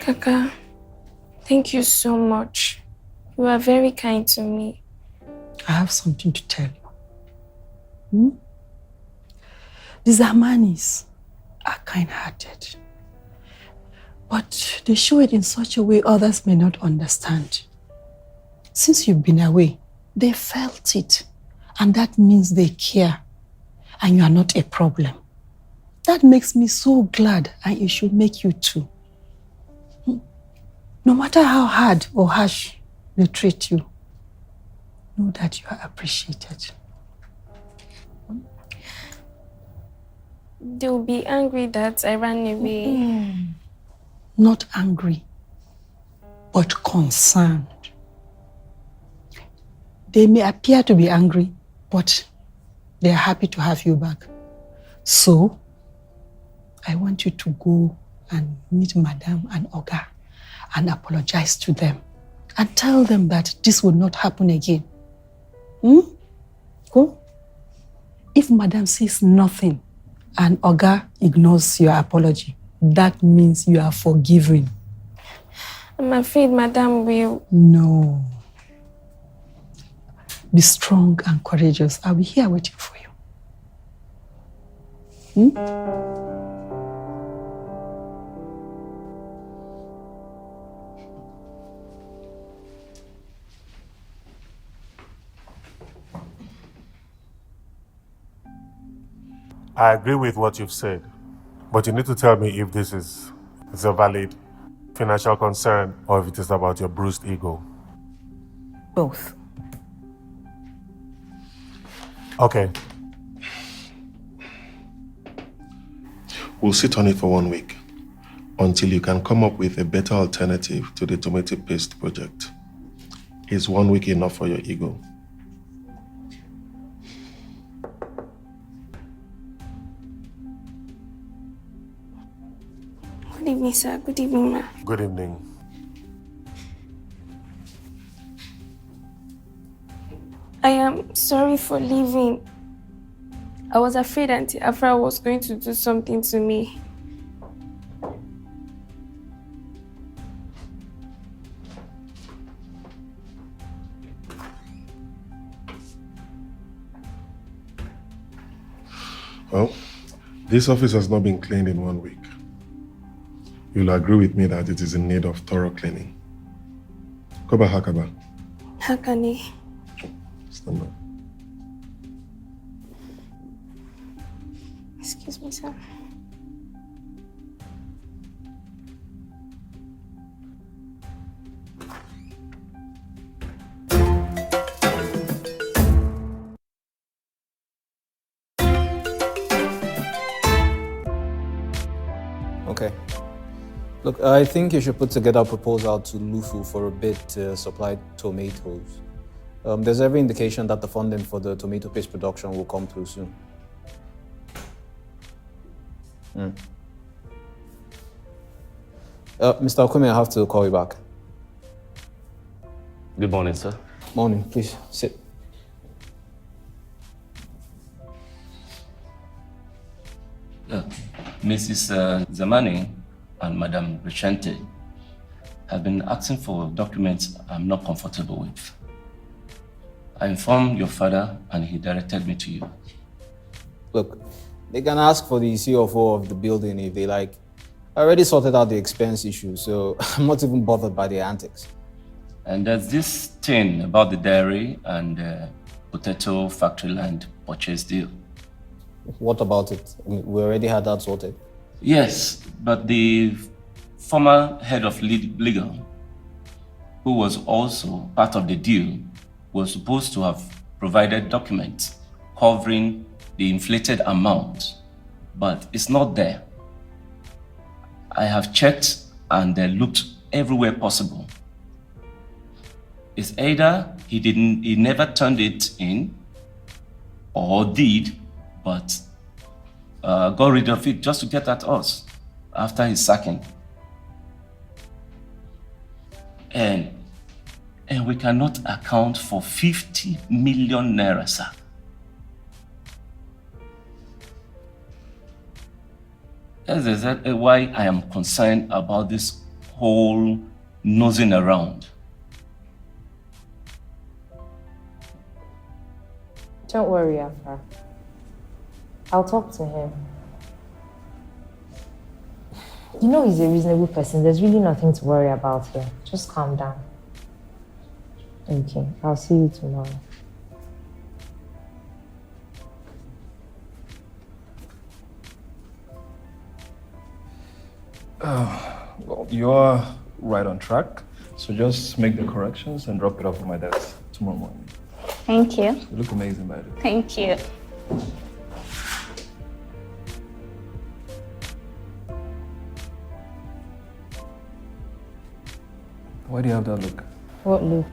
Kaka, thank you so much. You are very kind to me. I have something to tell you. The Zamanis are kind-hearted, but they show it in such a way others may not understand. Since you've been away, they felt it, and that means they care, and you are not a problem. That makes me so glad, and it should make you too. No matter how hard or harsh they treat you, know that you are appreciated. They'll be angry that I ran away. Not angry, but concerned. They may appear to be angry, but they are happy to have you back. So, I want you to go and meet Madame and Oga and apologize to them and tell them that this will not happen again. Go. If Madame says nothing and Oga ignores your apology, that means you are forgiven. I'm afraid Madame will. No. Be strong and courageous. I'll be here waiting for you. I agree with what you've said, but you need to tell me if this is a valid financial concern or if it is about your bruised ego. Both. Okay. We'll sit on it for 1 week until you can come up with a better alternative to the tomato paste project. Is 1 week enough for your ego? Good evening, sir. Good evening, ma. Good evening. I am sorry for leaving. I was afraid Auntie Afra was going to do something to me. Well, this office has not been cleaned in 1 week. You'll agree with me that it is in need of thorough cleaning. Koba Hakaba. Hakani. Stand up. Excuse me, sir. Okay. Look, I think you should put together a proposal to Lufu for a bid to supply tomatoes. There's every indication that the funding for the tomato paste production will come through soon. Mr. Okume, I have to call you back. Good morning, sir. Morning, please sit. Mrs. Zamani and Madam Richente have been asking for documents I'm not comfortable with. I informed your father and he directed me to you. Look, they can ask for the CFO of the building if they like. I already sorted out the expense issue, so I'm not even bothered by the antics. And there's this thing about the dairy and potato factory land purchase deal. What about it? I mean, we already had that sorted. Yes, but the former head of legal, who was also part of the deal, was supposed to have provided documents covering the inflated amount, but it's not there. I have checked and looked everywhere possible. It's either he never turned it in, or did, but got rid of it just to get at us after his sacking. And we cannot account for 50 million naira, sir. That's exactly why I am concerned about this whole nosing around. Don't worry, Afra. I'll talk to him. You know he's a reasonable person. There's really nothing to worry about here. Just calm down. Okay, I'll see you tomorrow. Well, you're right on track. So just make the corrections and drop it off on my desk tomorrow morning. Thank you. You look amazing, by the way. Thank you. Why do you have that look? What look?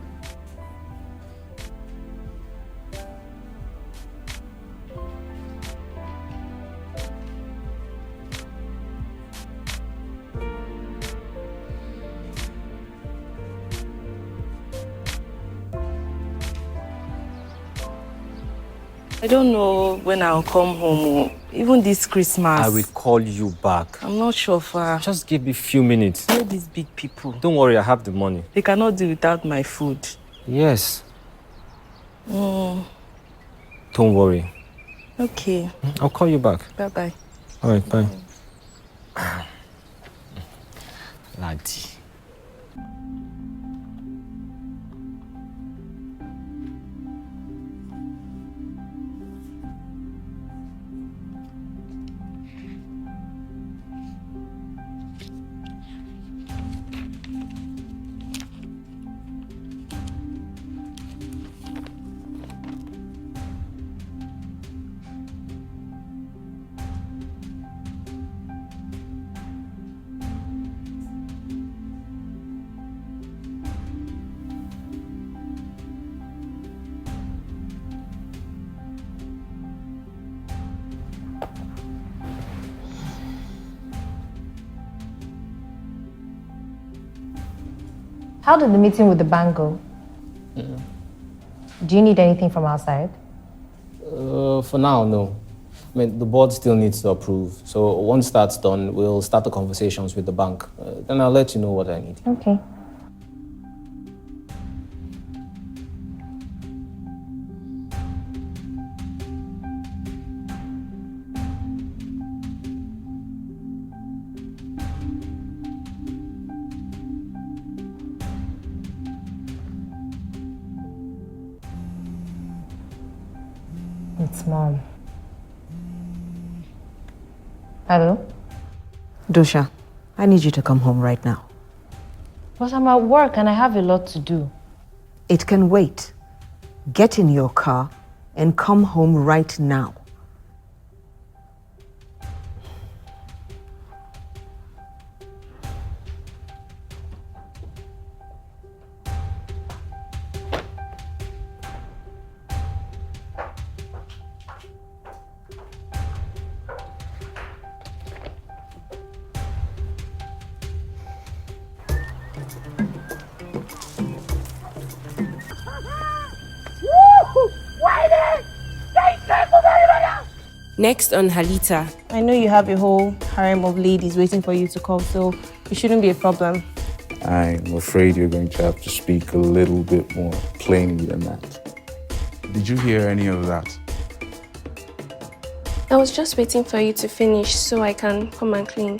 I don't know when I'll come home or even this Christmas. I will call you back. I'm not sure, Fa. Just give me a few minutes. You know these big people. Don't worry, I have the money. They cannot do without my food. Yes. Mm, Don't worry. okay. I'll call you back. Bye-bye. All right, bye. Laddie. How did the meeting with the bank go? Do you need anything from outside? For now, no. I mean, the board still needs to approve. So once that's done, we'll start the conversations with the bank. Then I'll let you know what I need. Okay. It's Mom. Hello? Dosha, I need you to come home right now. But I'm at work and I have a lot to do. It can wait. Get in your car and come home right now. Next on Halita. I know you have a whole harem of ladies waiting for you to come, so it shouldn't be a problem. I'm afraid you're going to have to speak a little bit more plainly than that. Did you hear any of that? I was just waiting for you to finish so I can come and clean.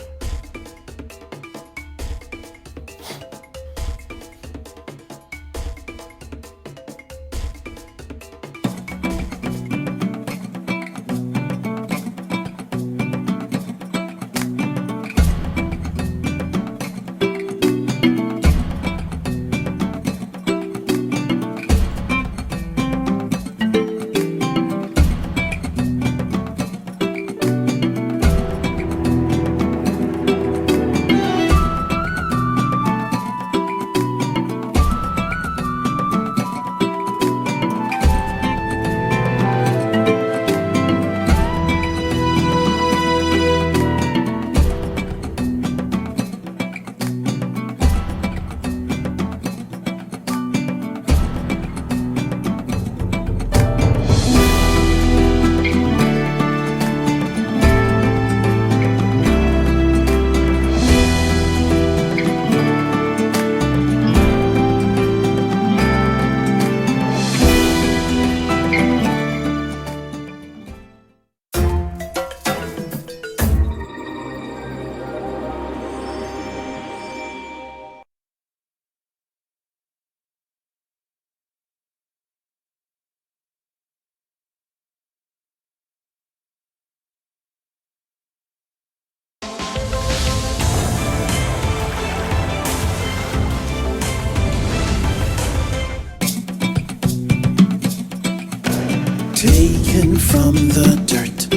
Taken from the dirt,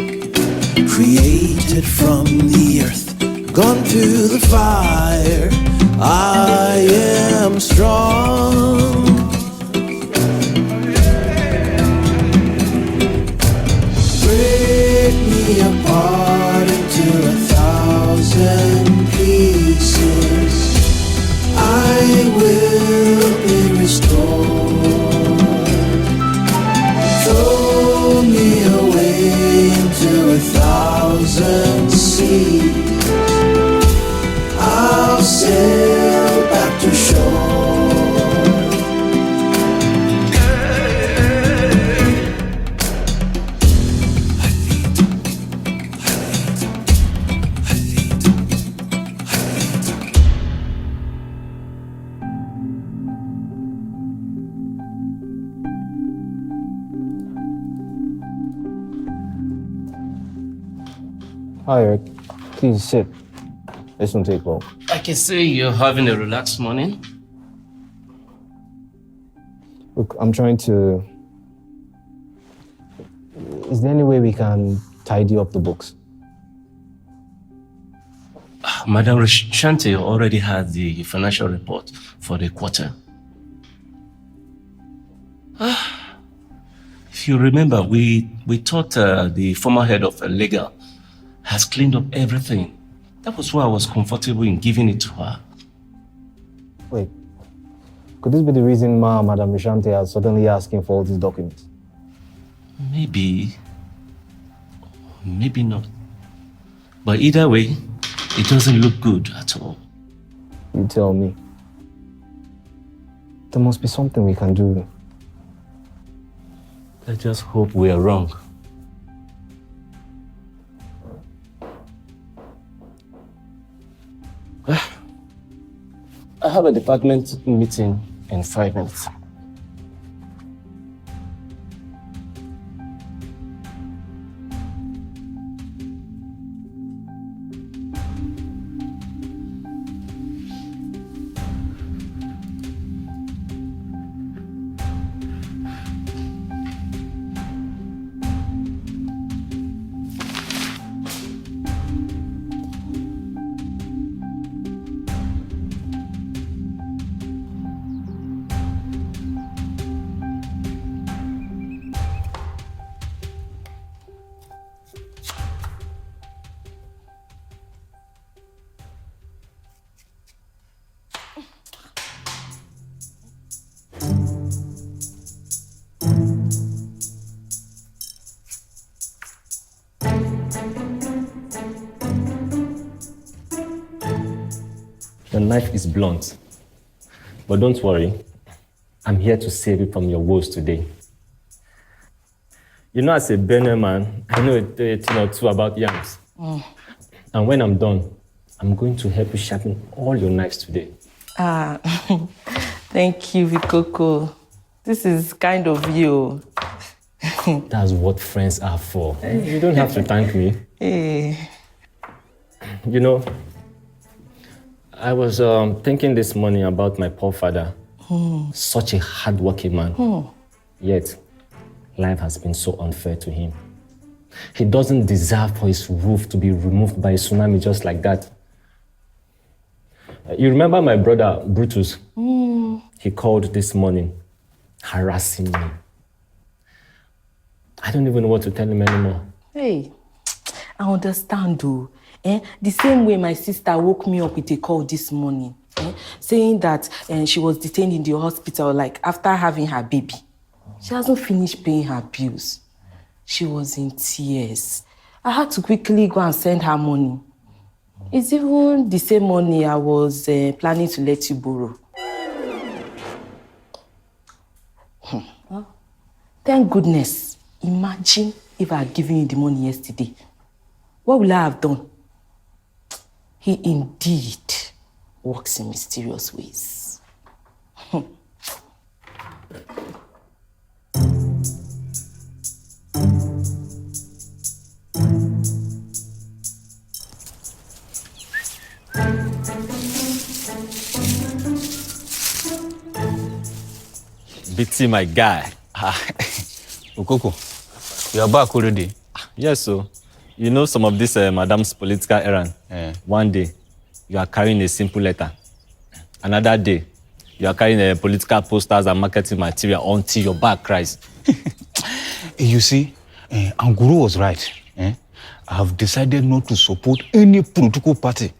created from the earth, gone through the fire. I am strong. Break me apart into 1,000 pieces. I will be restored. Throw me away into 1,000 seas. I'll sail back to shore. Hi, Eric. Please sit. This won't take long. I can see you're having a relaxed morning. Look, I'm trying to... Is there any way we can tidy up the books? Madam Shante already had the financial report for the quarter. If you remember, we thought the former head of legal has cleaned up everything. That was why I was comfortable in giving it to her. Wait, Could this be the reason Madam Vishante is suddenly asking for all these documents? Maybe. Maybe not. But either way, it doesn't look good at all. You tell me. There must be something we can do. Let's just hope we are wrong. I have a department meeting in 5 minutes. The knife is blunt, but don't worry. I'm here to save you from your woes today. You know, as a Benin man, I know a thing or two about yams. And when I'm done, I'm going to help you sharpen all your knives today. Thank you, Vikoko. This is kind of you. That's what friends are for. You don't have to thank me. Hey. You know, I was thinking this morning about my poor father. Such a hard-working man. Yet, life has been so unfair to him. He doesn't deserve for his roof to be removed by a tsunami just like that. You remember my brother, Brutus? He called this morning, harassing me. I don't even know what to tell him anymore. Hey, I understand though. The same way my sister woke me up with a call this morning, saying that she was detained in the hospital like after having her baby. She hasn't finished paying her bills. She was in tears. I had to quickly go and send her money. It's even the same money I was planning to let you borrow. Well, thank goodness. Imagine if I had given you the money yesterday. What will I have done? He indeed works in mysterious ways. BT, my guy. Okoko, you are back already? Yes, so. You know some of this madam's political errand. One day, you are carrying a simple letter. Another day, you are carrying political posters and marketing material until your back cries. You see, Anguru was right. I have decided not to support any political party.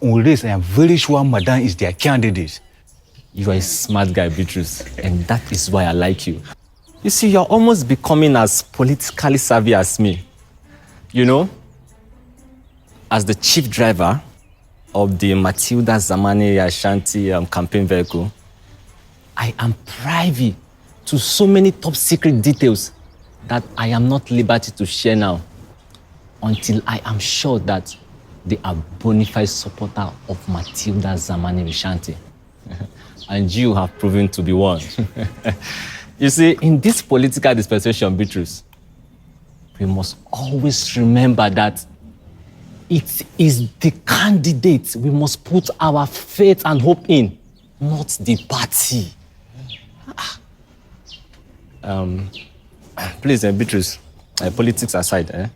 Unless I am very sure Madam is their candidate. You are a smart guy, Beatrice, and that is why I like you. You see, you're almost becoming as politically savvy as me. You know, as the chief driver of the Matilda Zamani Ashanti campaign vehicle, I am privy to so many top secret details that I am not liberty to share now until I am sure that they are bona fide supporter of Matilda Zamani Ashanti. And you have proven to be one. You see, in this political dispensation, Beatrice, we must always remember that it is the candidate we must put our faith and hope in, not the party. Please, Beatrice, politics aside,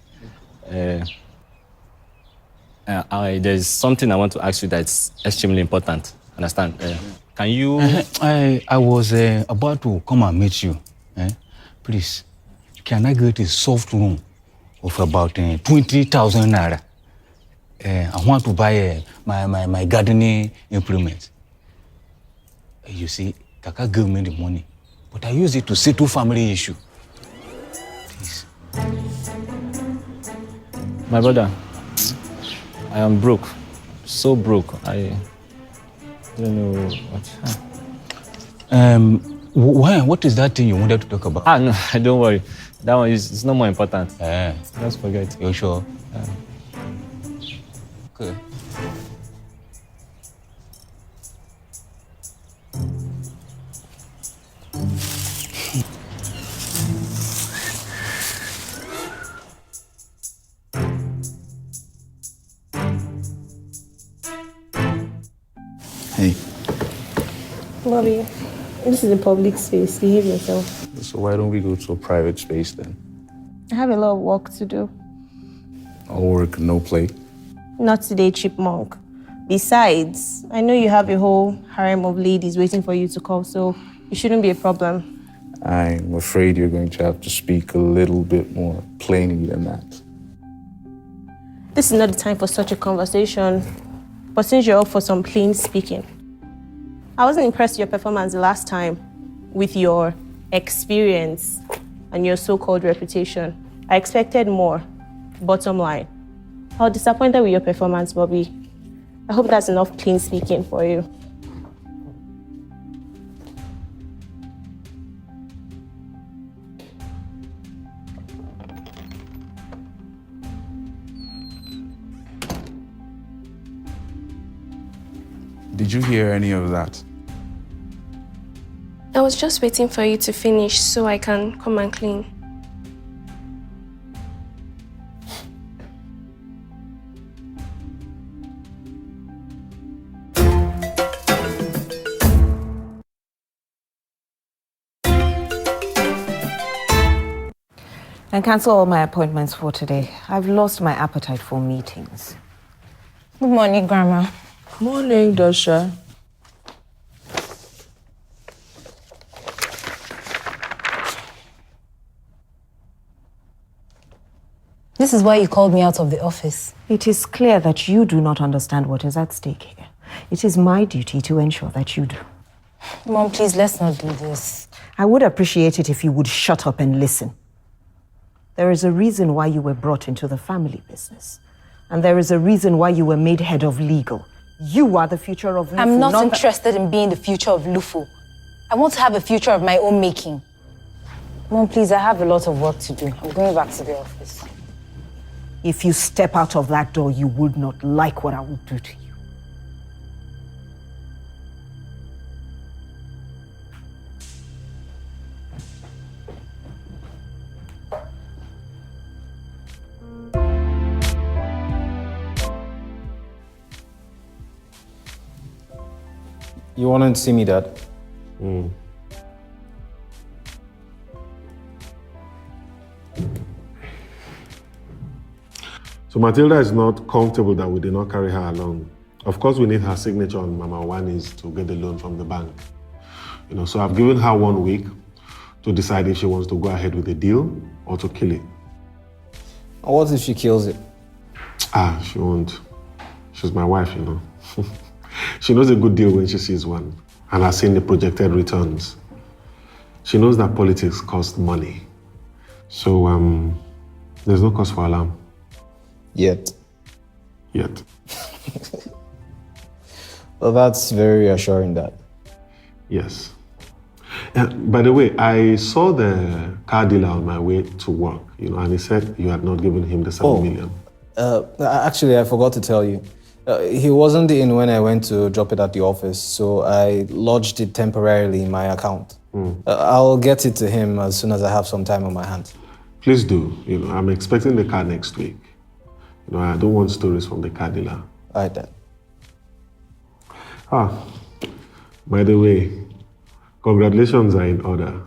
there's something I want to ask you that's extremely important. Understand? Can you... I was about to come and meet you. Please, can I get a soft room of about 20,000 naira? I want to buy my gardening implements. You see, Kaka gave me the money, but I used it to settle family issue. Please. My brother, I am broke. So broke. I don't know what. Why? What is that thing you wanted to talk about? No, don't worry. That one is not more important. Just forget. You're sure? Okay. Hey. Bobby, this is a public space. Behave yourself. So why don't we go to a private space then? I have a lot of work to do. No work, no play. Not today, chipmunk. Besides, I know you have a whole harem of ladies waiting for you to call, so it shouldn't be a problem. I'm afraid you're going to have to speak a little bit more plainly than that. This is not the time for such a conversation. But since you're up for some plain speaking, I wasn't impressed with your performance the last time with your experience and your so-called reputation. I expected more, bottom line. I was disappointed with your performance, Bobby. I hope that's enough plain speaking for you. Did you hear any of that? I was just waiting for you to finish so I can come and clean. And cancel all my appointments for today. I've lost my appetite for meetings. Good morning, Grandma. Morning, Dosha. This is why you called me out of the office. It is clear that you do not understand what is at stake here. It is my duty to ensure that you do. Mom, please, let's not do this. I would appreciate it if you would shut up and listen. There is a reason why you were brought into the family business. And there is a reason why you were made head of legal. You are the future of Lufu. I'm not interested in being the future of Lufu. I want to have a future of my own making. Mom, please, I have a lot of work to do. I'm going back to the office. If you step out of that door, you would not like what I will do to you. You wanted to see me, Dad? So Matilda is not comfortable that we did not carry her along. Of course, we need her signature on Mama Wani's to get the loan from the bank. So I've given her 1 week to decide if she wants to go ahead with the deal or to kill it. What if she kills it? She won't. She's my wife, She knows a good deal when she sees one and has seen the projected returns. She knows that politics cost money. So, there's no cause for alarm. Yet. Yet. Well, that's very reassuring, Dad. Yes. By the way, I saw the car dealer on my way to work, and he said you had not given him the 7 million. Actually, I forgot to tell you. He wasn't in when I went to drop it at the office, so I lodged it temporarily in my account. I'll get it to him as soon as I have some time on my hands. Please do. I'm expecting the car next week. I don't want stories from the car dealer. All right, Dad. By the way, congratulations are in order.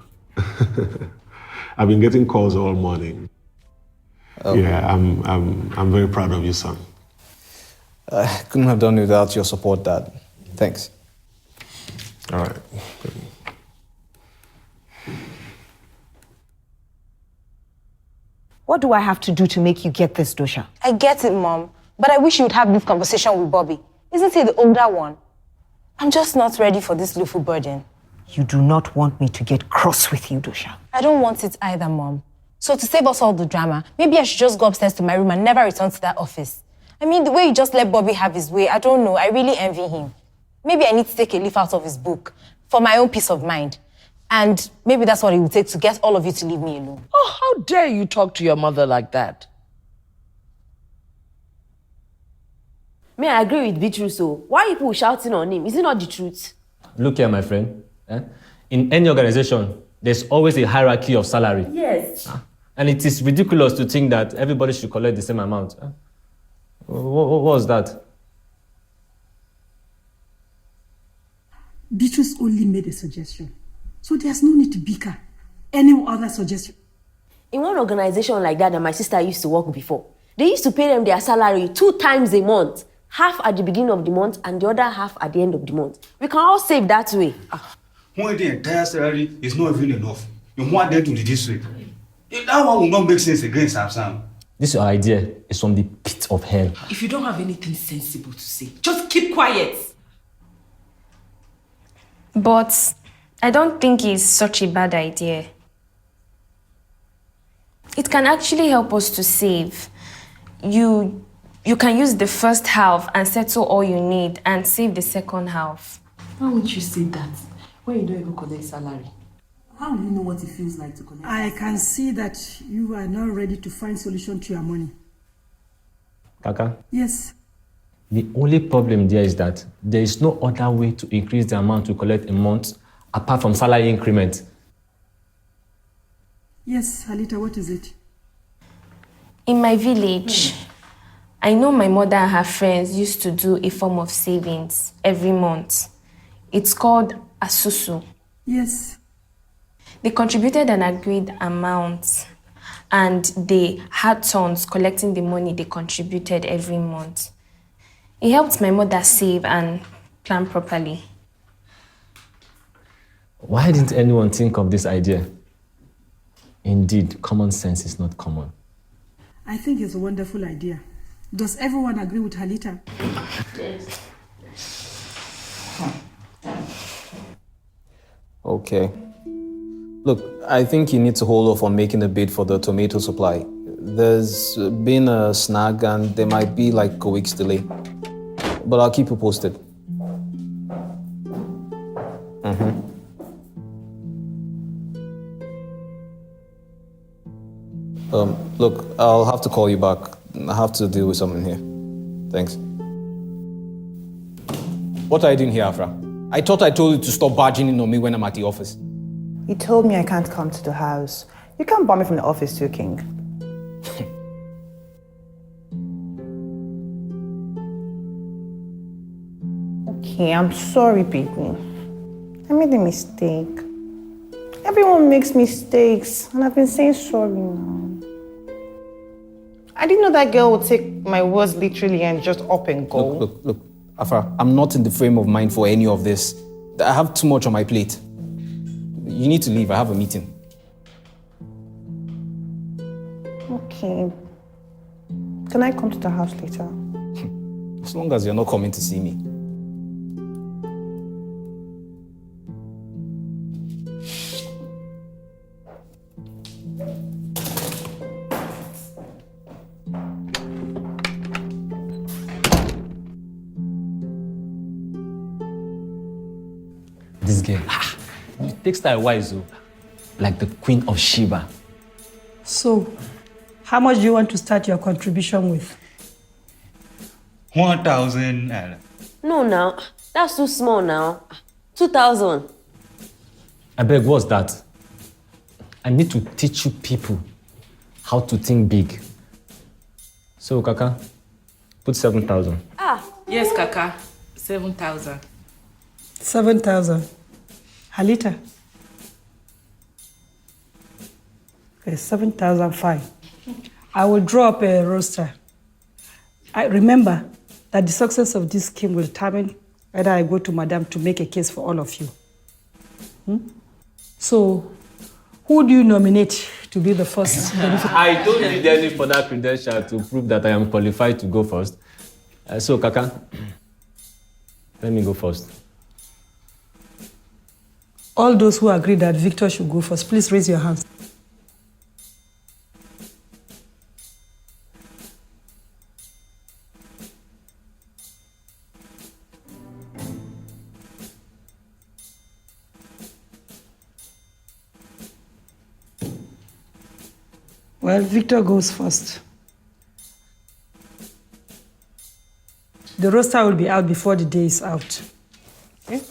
I've been getting calls all morning. Okay. Yeah, I'm very proud of you, son. I couldn't have done without your support, Dad. Thanks. All right. What do I have to do to make you get this, Dosha? I get it, Mom. But I wish you would have this conversation with Bobby. Isn't he the older one? I'm just not ready for this Lufu burden. You do not want me to get cross with you, Dosha. I don't want it either, Mom. So to save us all the drama, maybe I should just go upstairs to my room and never return to that office. I mean, the way you just let Bobby have his way, I don't know. I really envy him. Maybe I need to take a leaf out of his book for my own peace of mind. And maybe that's what it will take to get all of you to leave me alone. Oh, how dare you talk to your mother like that? May I agree with Beatrice, so why are people shouting on him? Is it not the truth? Look here, my friend. In any organization, there's always a hierarchy of salary. Yes. And it is ridiculous to think that everybody should collect the same amount. What was that? Beatrice only made a suggestion. So there's no need to bicker. Any other suggestion? In one organization like that my sister used to work before, they used to pay them their salary 2 times a month. Half at the beginning of the month and the other half at the end of the month. We can all save that way. When the entire salary is not even enough, you want them to reduce it. That one will not make sense again, Sam. This idea is from the pit of hell. If you don't have anything sensible to say, just keep quiet. But I don't think it's such a bad idea. It can actually help us to save. You can use the first half and settle all you need and save the second half. Why would you say that when you don't even collect salary? How will you know what it feels like to collect? I can see that you are now ready to find solution to your money. Kaka? Yes. The only problem there is that there is no other way to increase the amount we collect a month apart from salary increment. Yes, Halita, what is it? In my village, I know my mother and her friends used to do a form of savings every month. It's called asusu. Yes. They contributed an agreed amount and they had turns collecting the money they contributed every month. It helped my mother save and plan properly. Why didn't anyone think of this idea? Indeed, common sense is not common. I think it's a wonderful idea. Does everyone agree with Halita? Yes. Okay. Look, I think you need to hold off on making a bid for the tomato supply. There's been a snag and there might be like a week's delay. But I'll keep you posted. Look, I'll have to call you back. I have to deal with something here. Thanks. What are you doing here, Afra? I thought I told you to stop barging in on me when I'm at the office. You told me I can't come to the house. You can't bar me from the office too, King. Okay, I'm sorry, baby. I made a mistake. Everyone makes mistakes, and I've been saying sorry now. I didn't know that girl would take my words literally and just up and go. Look, Afra, I'm not in the frame of mind for any of this. I have too much on my plate. You need to leave. I have a meeting. Okay. Can I come to the house later? As long as you're not coming to see me. This girl, it takes her wise, like the Queen of Sheba. So, how much do you want to start your contribution with? 1,000 naira. No, now. That's too small now. 2,000. I beg, what's that? I need to teach you people how to think big. So, Kaka, put 7,000. Yes, Kaka. 7,000. 7,000. Halita? Okay, 7,000, fine. I will draw up a roster. I remember that the success of this scheme will determine whether I go to Madam to make a case for all of you. So, who do you nominate to be the first beneficiary? I don't need any further credential to prove that I am qualified to go first. So, Kaka, let me go first. All those who agree that Victor should go first, please raise your hands. Well, Victor goes first. The roster will be out before the day is out. Okay?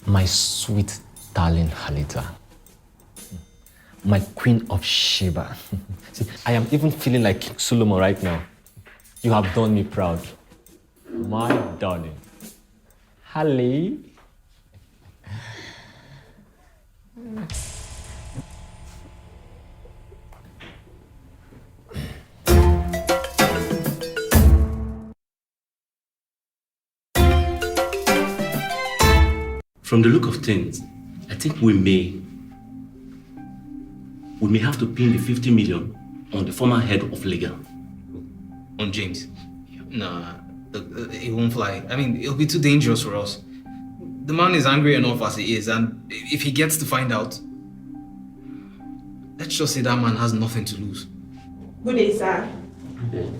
My sweet darling Halita. My queen of Sheba. See, I am even feeling like King Solomon right now. You have done me proud. My darling. Hallie. From the look of things, I think we may have to pin the 50 million on the former head of legal. On James? Nah, it won't fly. I mean, it'll be too dangerous for us. The man is angry enough as he is, and if he gets to find out, let's just say that man has nothing to lose. Good day, sir. Good day.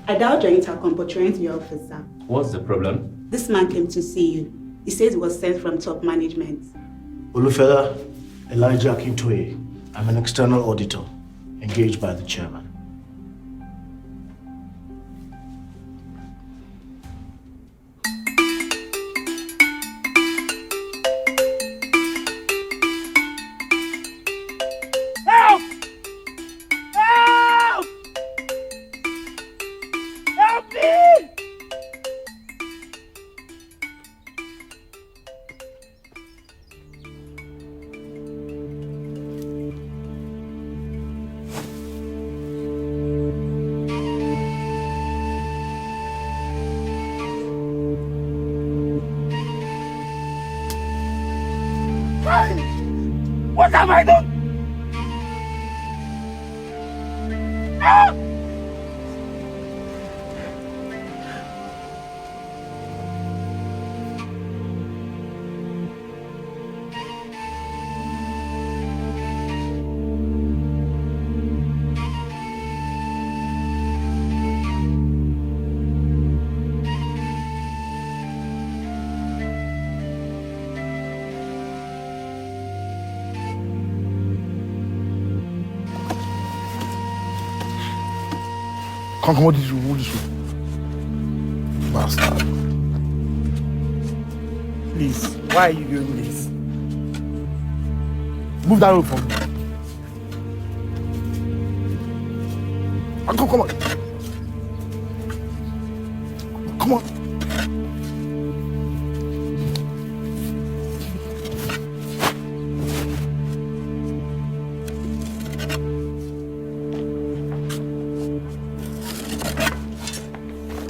I doubt your intercom, but you're into your office, sir. What's the problem? This man came to see you. He says he was sent from top management. Olufela Elijah Akintoye. I'm an external auditor engaged by the chairman. Help! Help! Help me! What have I done? Help! Come on, this way. Bastard. Please, why are you doing this? Move that road for me. Come on. Come on.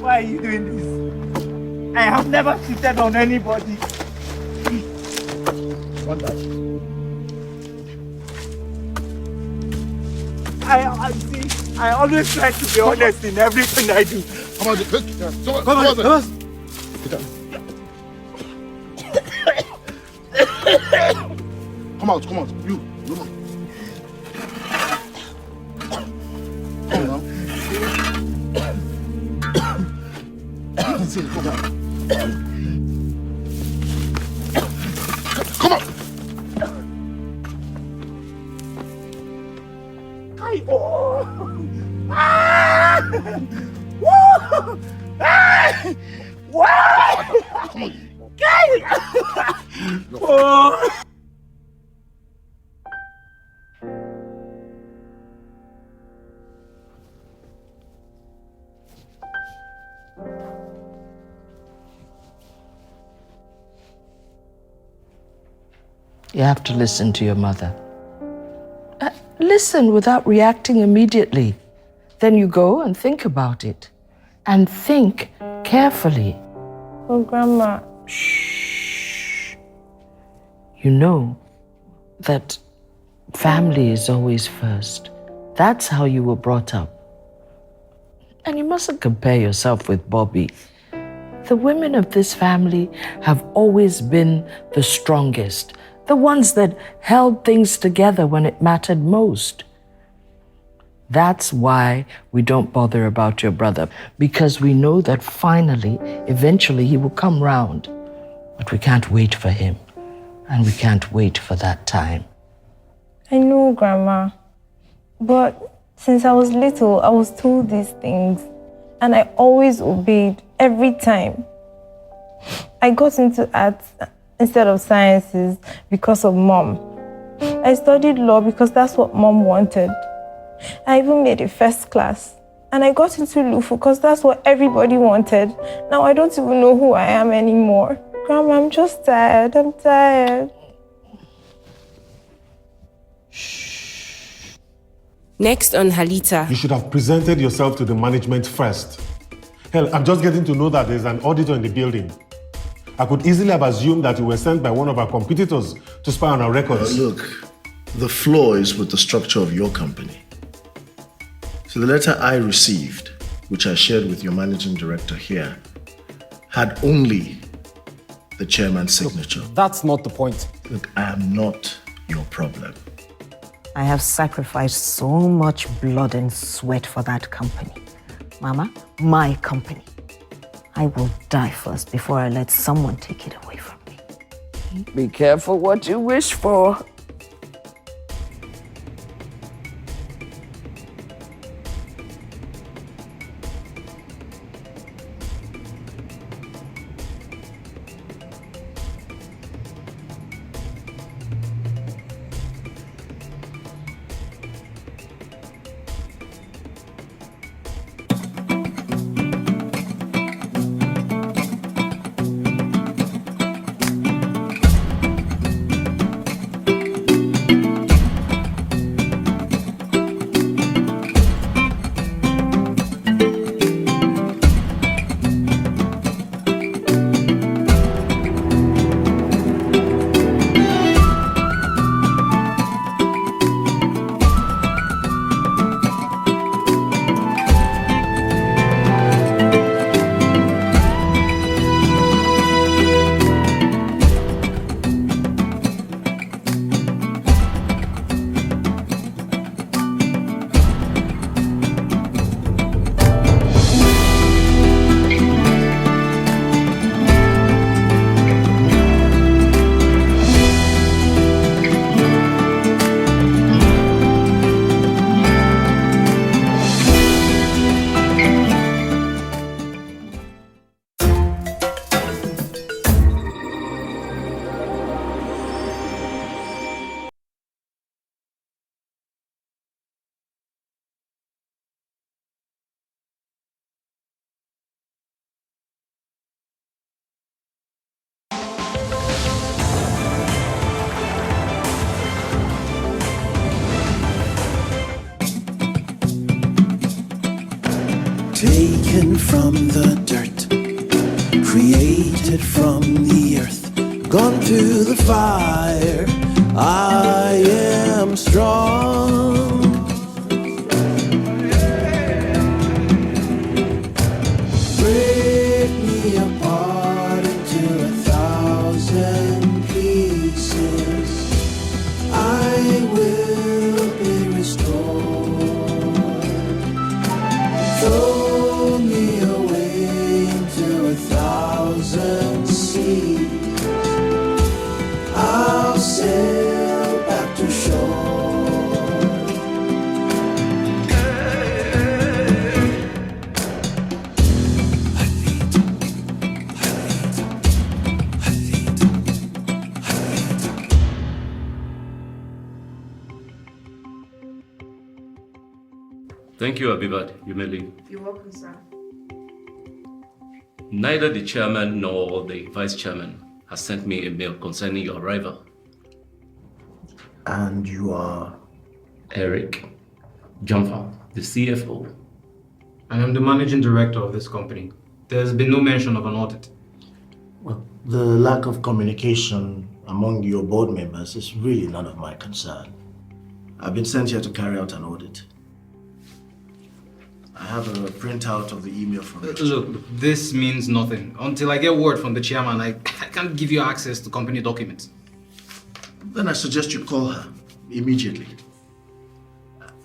Why are you doing this? I have never cheated on anybody. What that? I see. I always try to be honest in everything I do. Come on, come out, you, come on. Come on now. Come on. Come on. You have to listen to your mother. Listen without reacting immediately. Then you go and think about it. And think carefully. Oh, Grandma. You know that family is always first. That's how you were brought up. And you mustn't compare yourself with Bobby. The women of this family have always been the strongest, the ones that held things together when it mattered most. That's why we don't bother about your brother, because we know that finally, eventually, he will come round. But we can't wait for him, and we can't wait for that time. I know, Grandma. But since I was little, I was told these things, and I always obeyed every time. I got into arts instead of sciences because of Mom. I studied law because that's what Mom wanted. I even made it first class. And I got into Lufu because that's what everybody wanted. Now I don't even know who I am anymore. Grandma, I'm just tired. I'm tired. Next on Halita. You should have presented yourself to the management first. Hell, I'm just getting to know that there's an auditor in the building. I could easily have assumed that you were sent by one of our competitors to spy on our records. Look, the flaw is with the structure of your company. So the letter I received, which I shared with your managing director here, had only the chairman's signature. Look, that's not the point. Look, I am not your problem. I have sacrificed so much blood and sweat for that company. Mama, my company. I will die first before I let someone take it away from me. Be careful what you wish for. Taken from the dirt, created from the earth, gone to the fire. I am strong. Break me apart into 1,000 pieces. I will be restored. Throw me away into 1,000 seas. I'll sail back to shore. Thank you, Abibat. You may leave. You're welcome, sir. Neither the chairman nor the vice chairman has sent me a mail concerning your arrival. And you are? Eric Jumper, the CFO. I am the managing director of this company. There's been no mention of an audit. Well, the lack of communication among your board members is really none of my concern. I've been sent here to carry out an audit. I have a printout of the email from it. Look, this means nothing. Until I get word from the chairman, I can't give you access to company documents. Then I suggest you call her immediately.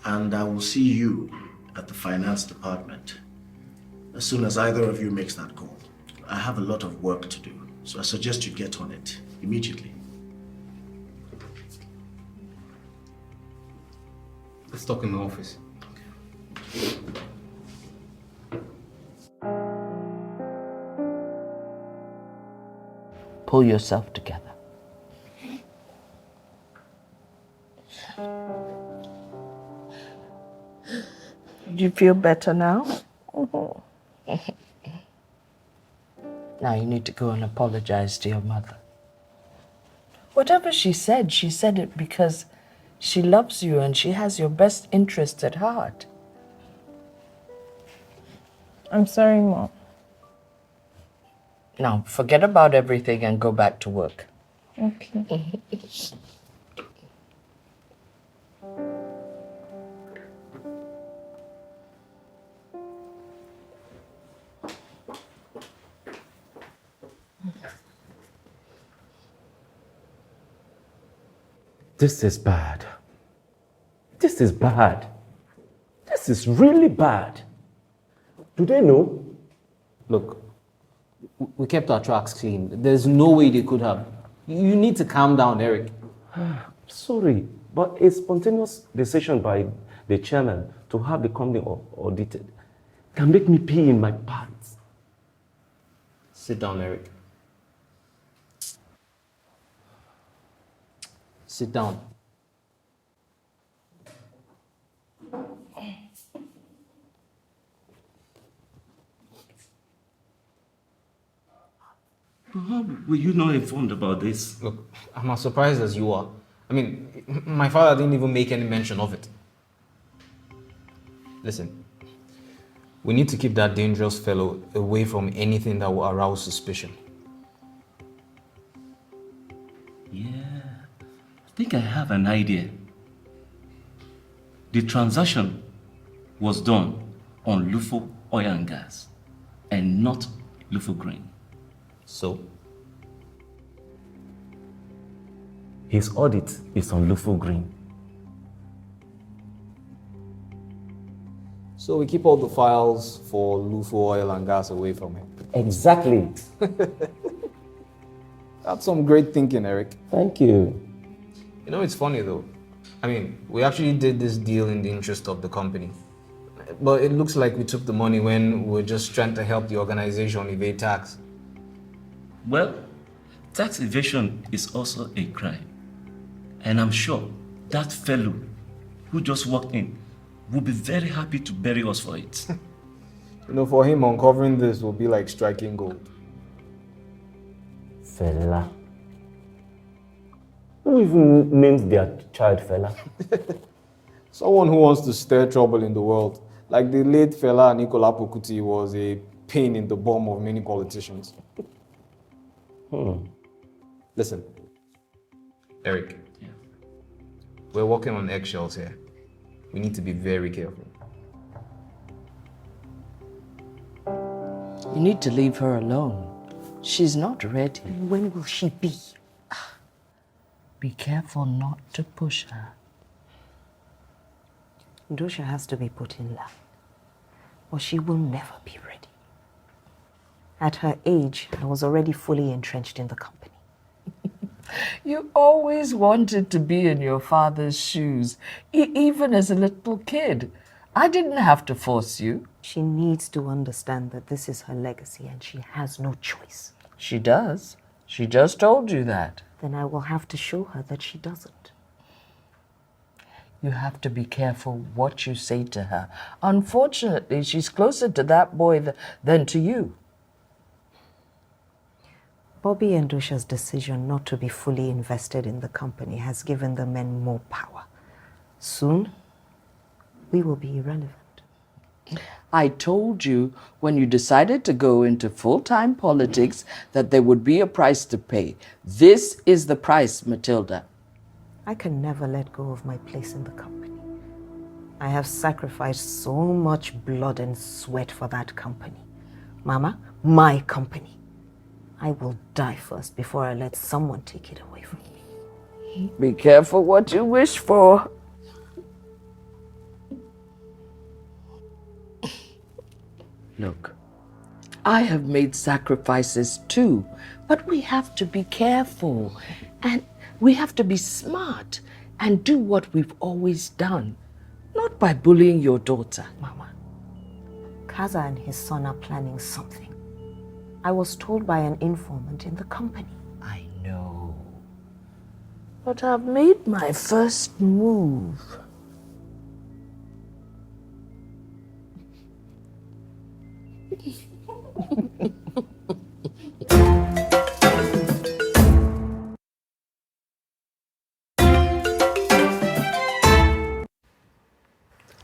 And I will see you at the finance department as soon as either of you makes that call. I have a lot of work to do, so I suggest you get on it immediately. Let's talk in the office. Pull yourself together. Do you feel better now? Now you need to go and apologize to your mother. Whatever she said it because she loves you and she has your best interests at heart. I'm sorry, Mom. Now, forget about everything and go back to work. Okay. This is bad. This is bad. This is really bad. Do they know? Look, we kept our tracks clean. There's no way they could have. You need to calm down, Eric. Sorry, but a spontaneous decision by the chairman to have the company audited can make me pee in my pants. Sit down, Eric. Sit down. How were you not informed about this? Look, I'm as surprised as you are. I mean, my father didn't even make any mention of it. Listen, we need to keep that dangerous fellow away from anything that will arouse suspicion. Yeah, I think I have an idea. The transaction was done on Lufo Oil and Gas and not Lufo Grain. So? His audit is on Lufo Green. So we keep all the files for Lufo Oil and Gas away from him. Exactly. That's some great thinking, Eric. Thank you. You know, it's funny though. I mean, we actually did this deal in the interest of the company. But it looks like we took the money when we were just trying to help the organization evade tax. Well, tax evasion is also a crime. And I'm sure that fellow who just walked in will be very happy to bury us for it. You know, for him, uncovering this will be like striking gold. Fella. Who even names their child Fella? Someone who wants to stir trouble in the world. Like the late Fela Nicola Pokuti was a pain in the bum of many politicians. Listen, Eric, we're walking on eggshells here. We need to be very careful. You need to leave her alone. She's not ready. When will she be? Be careful not to push her. Dosha has to be put in line, or she will never be ready. At her age, I was already fully entrenched in the company. You always wanted to be in your father's shoes, even as a little kid. I didn't have to force you. She needs to understand that this is her legacy and she has no choice. She does. She just told you that. Then I will have to show her that she doesn't. You have to be careful what you say to her. Unfortunately, she's closer to that boy than to you. Bobby and Dosha's decision not to be fully invested in the company has given the men more power. Soon, we will be irrelevant. I told you when you decided to go into full-time politics that there would be a price to pay. This is the price, Matilda. I can never let go of my place in the company. I have sacrificed so much blood and sweat for that company. Mama, my company. I will die first before I let someone take it away from me. Be careful what you wish for. Look, I have made sacrifices too, but we have to be careful and we have to be smart and do what we've always done, not by bullying your daughter. Mama, Kaza and his son are planning something. I was told by an informant in the company. I know. But I've made my first move.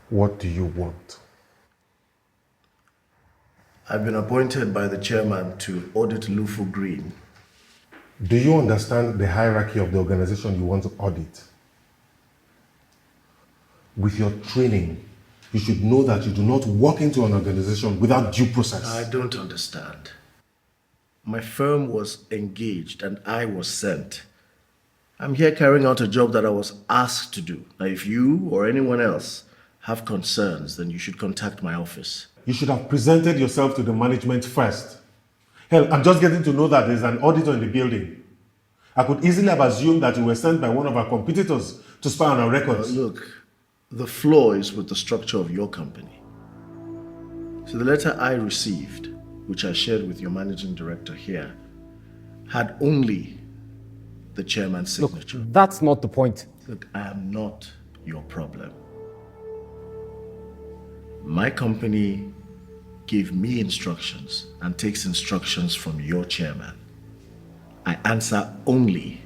What do you want? I've been appointed by the chairman to audit Lufu Green. Do you understand the hierarchy of the organization you want to audit? With your training, you should know that you do not walk into an organization without due process. I don't understand. My firm was engaged and I was sent. I'm here carrying out a job that I was asked to do. Now, if you or anyone else have concerns, then you should contact my office. You should have presented yourself to the management first. Hell, I'm just getting to know that there's an auditor in the building. I could easily have assumed that you were sent by one of our competitors to spy on our records. Look, the flaw is with the structure of your company. So the letter I received, which I shared with your managing director here, had only the chairman's signature. Look, that's not the point. Look, I am not your problem. My company gave me instructions and takes instructions from your chairman. I answer only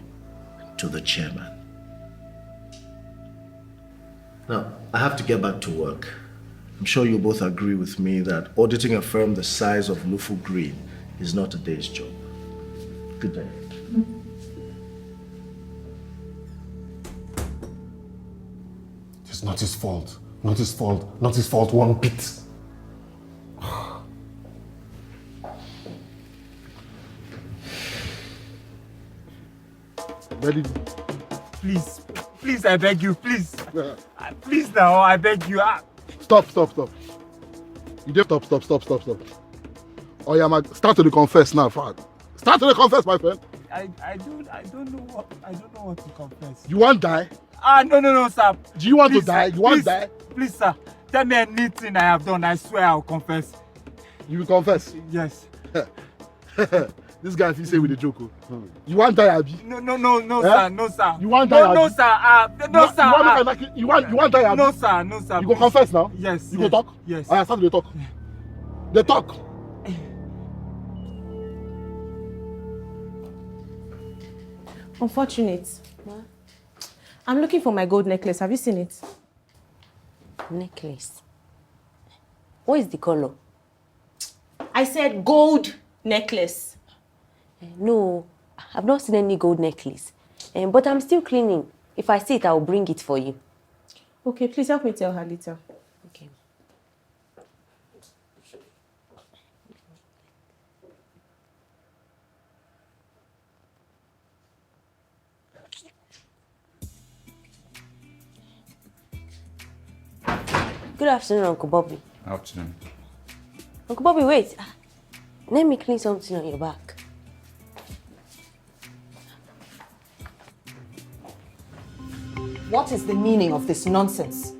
to the chairman. Now, I have to get back to work. I'm sure you both agree with me that auditing a firm the size of Lufu Green is not a day's job. Good day. It's not his fault. Not his fault. Not his fault one bit. Ready? Please, I beg you, please. Please now, I beg you. Stop. You just stop. Oh yeah, man, start to the confess now, Fad. Start to the confess, my friend. I don't know what to confess. You want die? No, sir. Do you want to die? You want to die? Please, sir. Tell me anything I have done. I swear I'll confess. You will confess? Yes. This guy, if you say with a joke, you want die, Abi? No, sir. No, sir. You want die, Abi? No, sir. No, sir. You want die, Abi? No, sir. You go confess now? Yes. You go talk? Yes. Alright, start with the talk. The talk. Unfortunate. I'm looking for my gold necklace. Have you seen it? Necklace? What is the color? I said gold necklace. No, I've not seen any gold necklace. But I'm still cleaning. If I see it, I'll bring it for you. Okay, please help me tell Halita. Okay. Good afternoon, Uncle Bobby. Afternoon. Uncle Bobby, wait. Let me clean something on your back. What is the meaning of this nonsense?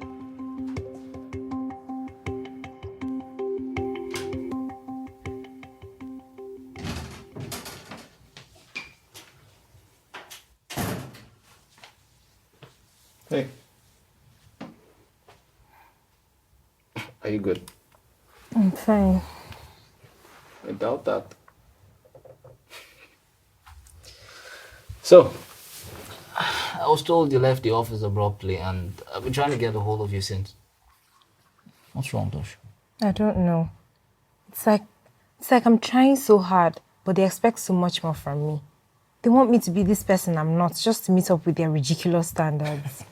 Hey. Are you good? I'm fine. I doubt that. So, I was told you left the office abruptly, and I've been trying to get a hold of you since. What's wrong, Tosh? I don't know. It's like I'm trying so hard, but they expect so much more from me. They want me to be this person I'm not, just to meet up with their ridiculous standards.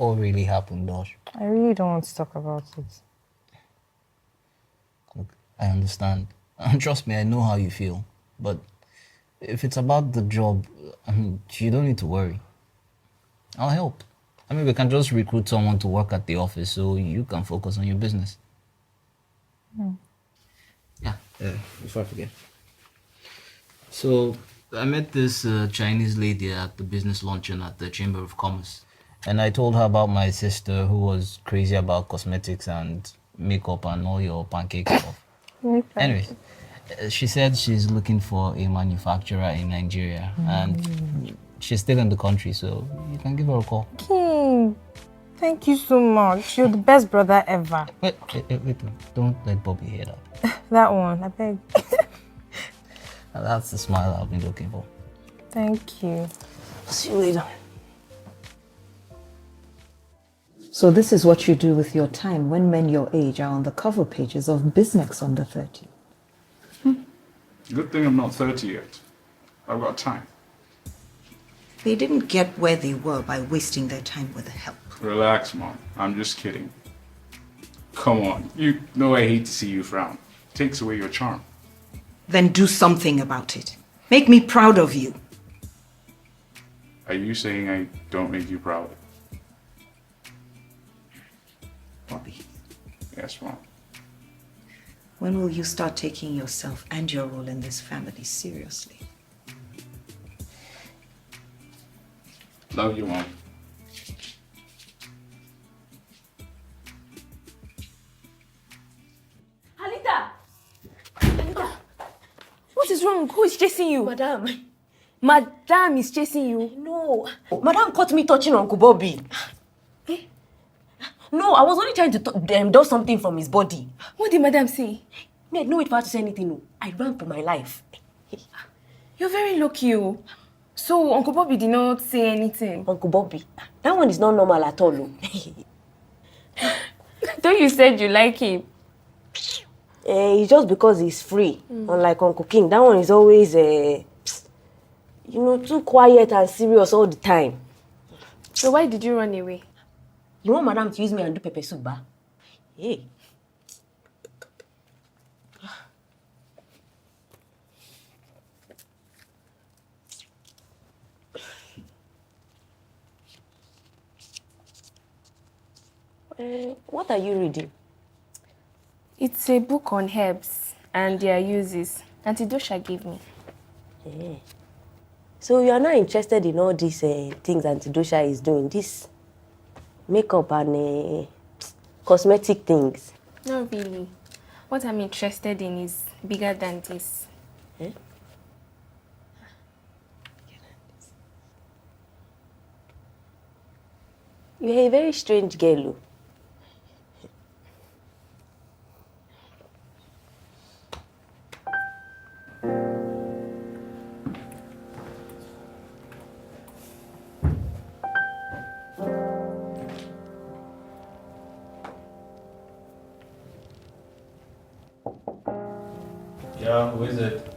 all really happened, Dosh. I really don't want to talk about it. Look, I understand. And trust me, I know how you feel. But if it's about the job, I mean, you don't need to worry. I'll help. I mean, we can just recruit someone to work at the office so you can focus on your business. Yeah, before I forget. So, I met this Chinese lady at the business luncheon at the Chamber of Commerce. And I told her about my sister who was crazy about cosmetics and makeup and all your pancake stuff. Anyways, she said she's looking for a manufacturer in Nigeria and she's still in the country, so you can give her a call. King, thank you so much. You're the best brother ever. Wait, don't let Bobby hear that. That one, I beg. That's the smile I've been looking for. Thank you. See you later. So this is what you do with your time when men your age are on the cover pages of Business Under 30. Good thing I'm not 30 yet. I've got time. They didn't get where they were by wasting their time with help. Relax, Mom. I'm just kidding. Come on. You know I hate to see you frown. Takes away your charm. Then do something about it. Make me proud of you. Are you saying I don't make you proud? Bobby, Yes, Mom. when will you start taking yourself and your role in this family seriously? Love you, Mom. Halita! Halita! What is wrong? Who is chasing you? Madam. Madam is chasing you? No. Madam caught me touching Uncle Bobby. No, I was only trying to do something from his body. What did Madam say? Me, I didn't wait for her to say anything. No. I ran for my life. You're very lucky. Oh. So, Uncle Bobby did not say anything? Uncle Bobby? That one is not normal at all. Though you said you like him. It's just because he's free. Unlike Uncle King, that one is always, too quiet and serious all the time. So why did you run away? You want Madam to use me and do pepper soup, ba? Hey. What are you reading? It's a book on herbs and their uses. Auntie Dosha gave me. Eh. So you are not interested in all these things Auntie Dosha is doing, this makeup and cosmetic things? Not really. What I'm interested in is bigger than this. Eh? You're a very strange girl. Yeah, who is it?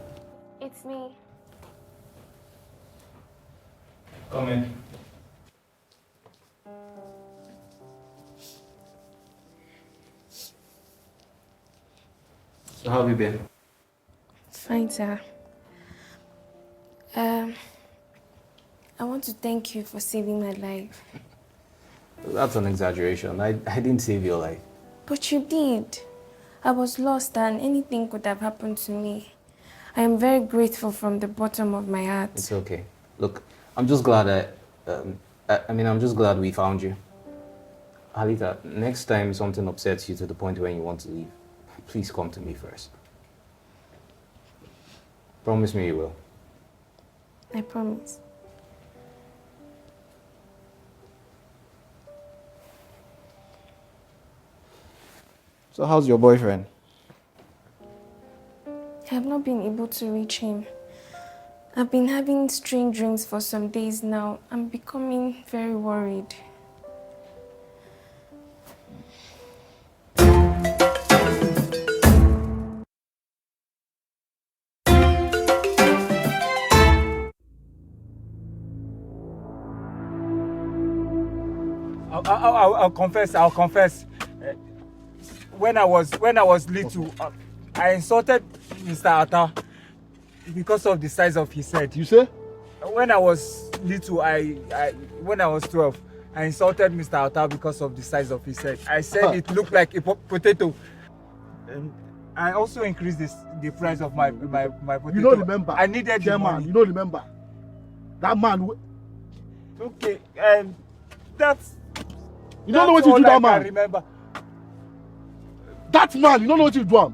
It's me. Come in. So how have you been? Fine, sir. I want to thank you for saving my life. That's an exaggeration. I didn't save your life. But you did. I was lost and anything could have happened to me. I am very grateful from the bottom of my heart. It's okay. Look, I'm just glad I'm just glad we found you. Halita, next time something upsets you to the point where you want to leave, please come to me first. Promise me you will. I promise. So how's your boyfriend? I have not been able to reach him. I've been having strange dreams for some days now. I'm becoming very worried. I'll confess. When I was little, I insulted Mr. Atta because of the size of his head. You say? When I was little, when I was 12, I insulted Mr. Atta because of the size of his head. I said it looked like a potato. And I also increased the price of my potato. You don't remember? I needed the money. You don't remember? That man. Okay, that's. You don't know what you do, that man. Remember. That man, you don't know what you do.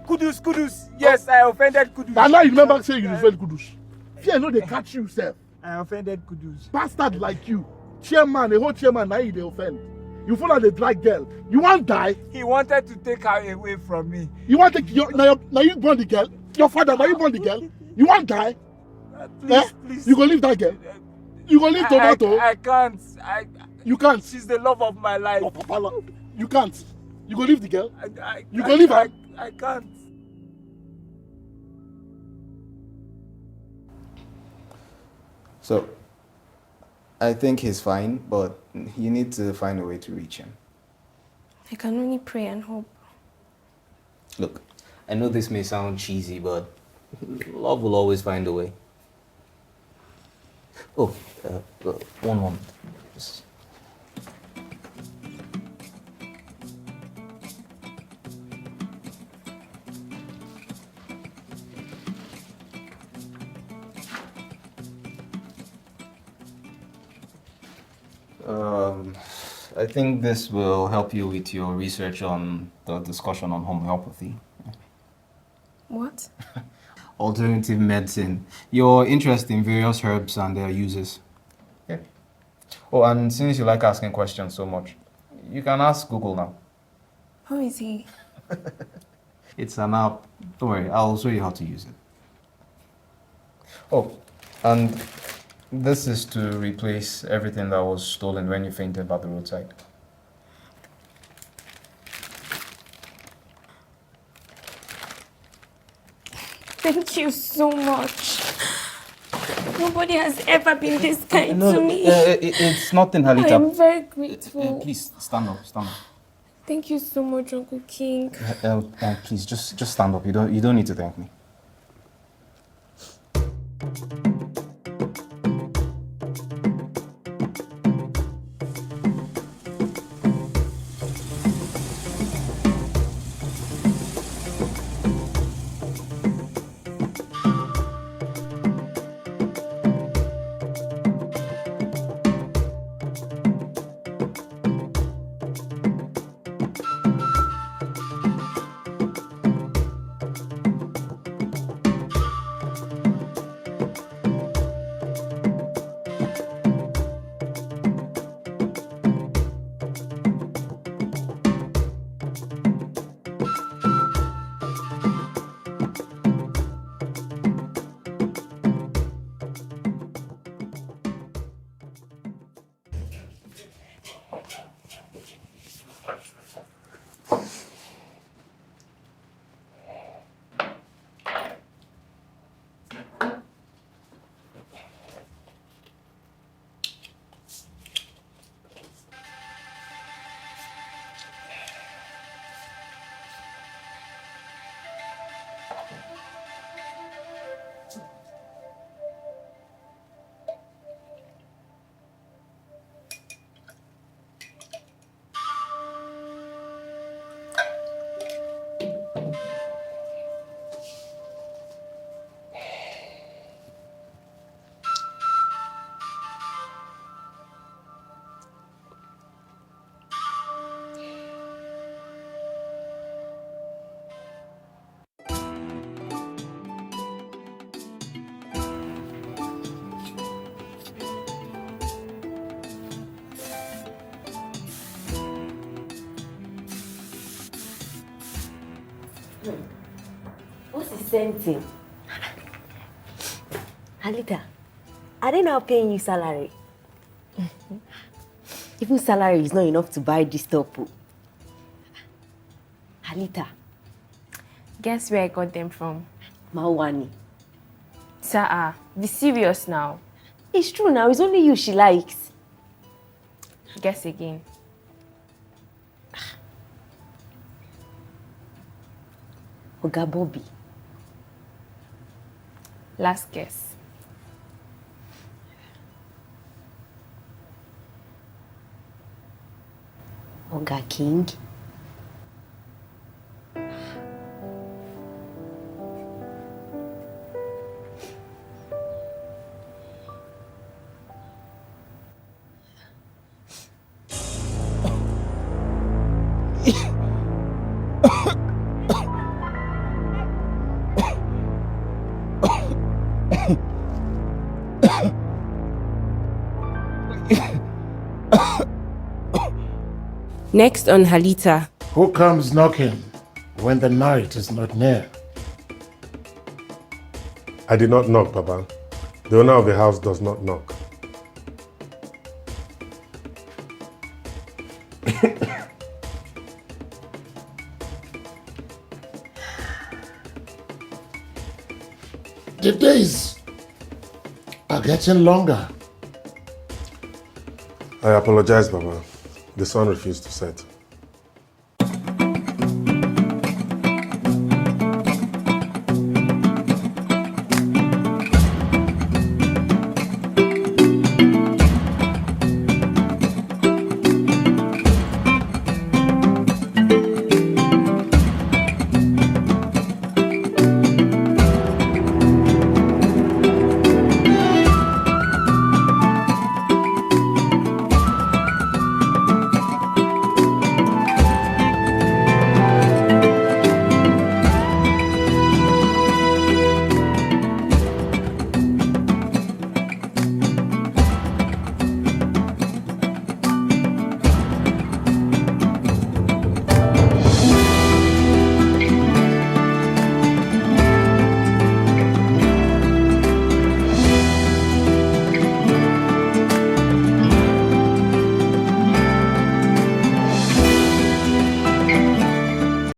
Kudus. Yes, I offended Kudus. And now you remember saying you offended Kudus. Fear no, they catch you, sir. I offended Kudus. Bastard like you, chairman, a whole chairman, now they offend. You follow the drag girl. You want die? He wanted to take her away from me. You want to take now you born the girl. Your father, now you born the girl. You want die? Please. You gonna leave that girl? You gonna leave Tomato? I can't. You can't. She's the love of my life. You can't. You gonna leave the girl? You gonna leave her? I can't. So, I think he's fine, but you need to find a way to reach him. I can only pray and hope. Look, I know this may sound cheesy, but love will always find a way. Oh, one moment. Just... I think this will help you with your research on the discussion on homeopathy. What? Alternative medicine. Your interest in various herbs and their uses. Yeah. Oh, and since you like asking questions so much, you can ask Google now. How is he? It's an app. Don't worry, I'll show you how to use it. Oh, and this is to replace everything that was stolen when you fainted by the roadside. Thank you so much. Nobody has ever been this kind to me. It's nothing, Halita. I'm very grateful. Please, stand up. Thank you so much, Uncle King. Please, just stand up. You don't need to thank me. What's the same thing? Halita, are they now paying you salary? Even salary is not enough to buy this top. Halita. Guess where I got them from? Mawani. Be serious now. It's true now, it's only you she likes. Guess again. Oga Bobby. Last guess. Oga King. Next on Halita. Who comes knocking when the night is not near? I did not knock, Papa. The owner of the house does not knock. The days are getting longer. I apologize, Papa. The sun refused to set.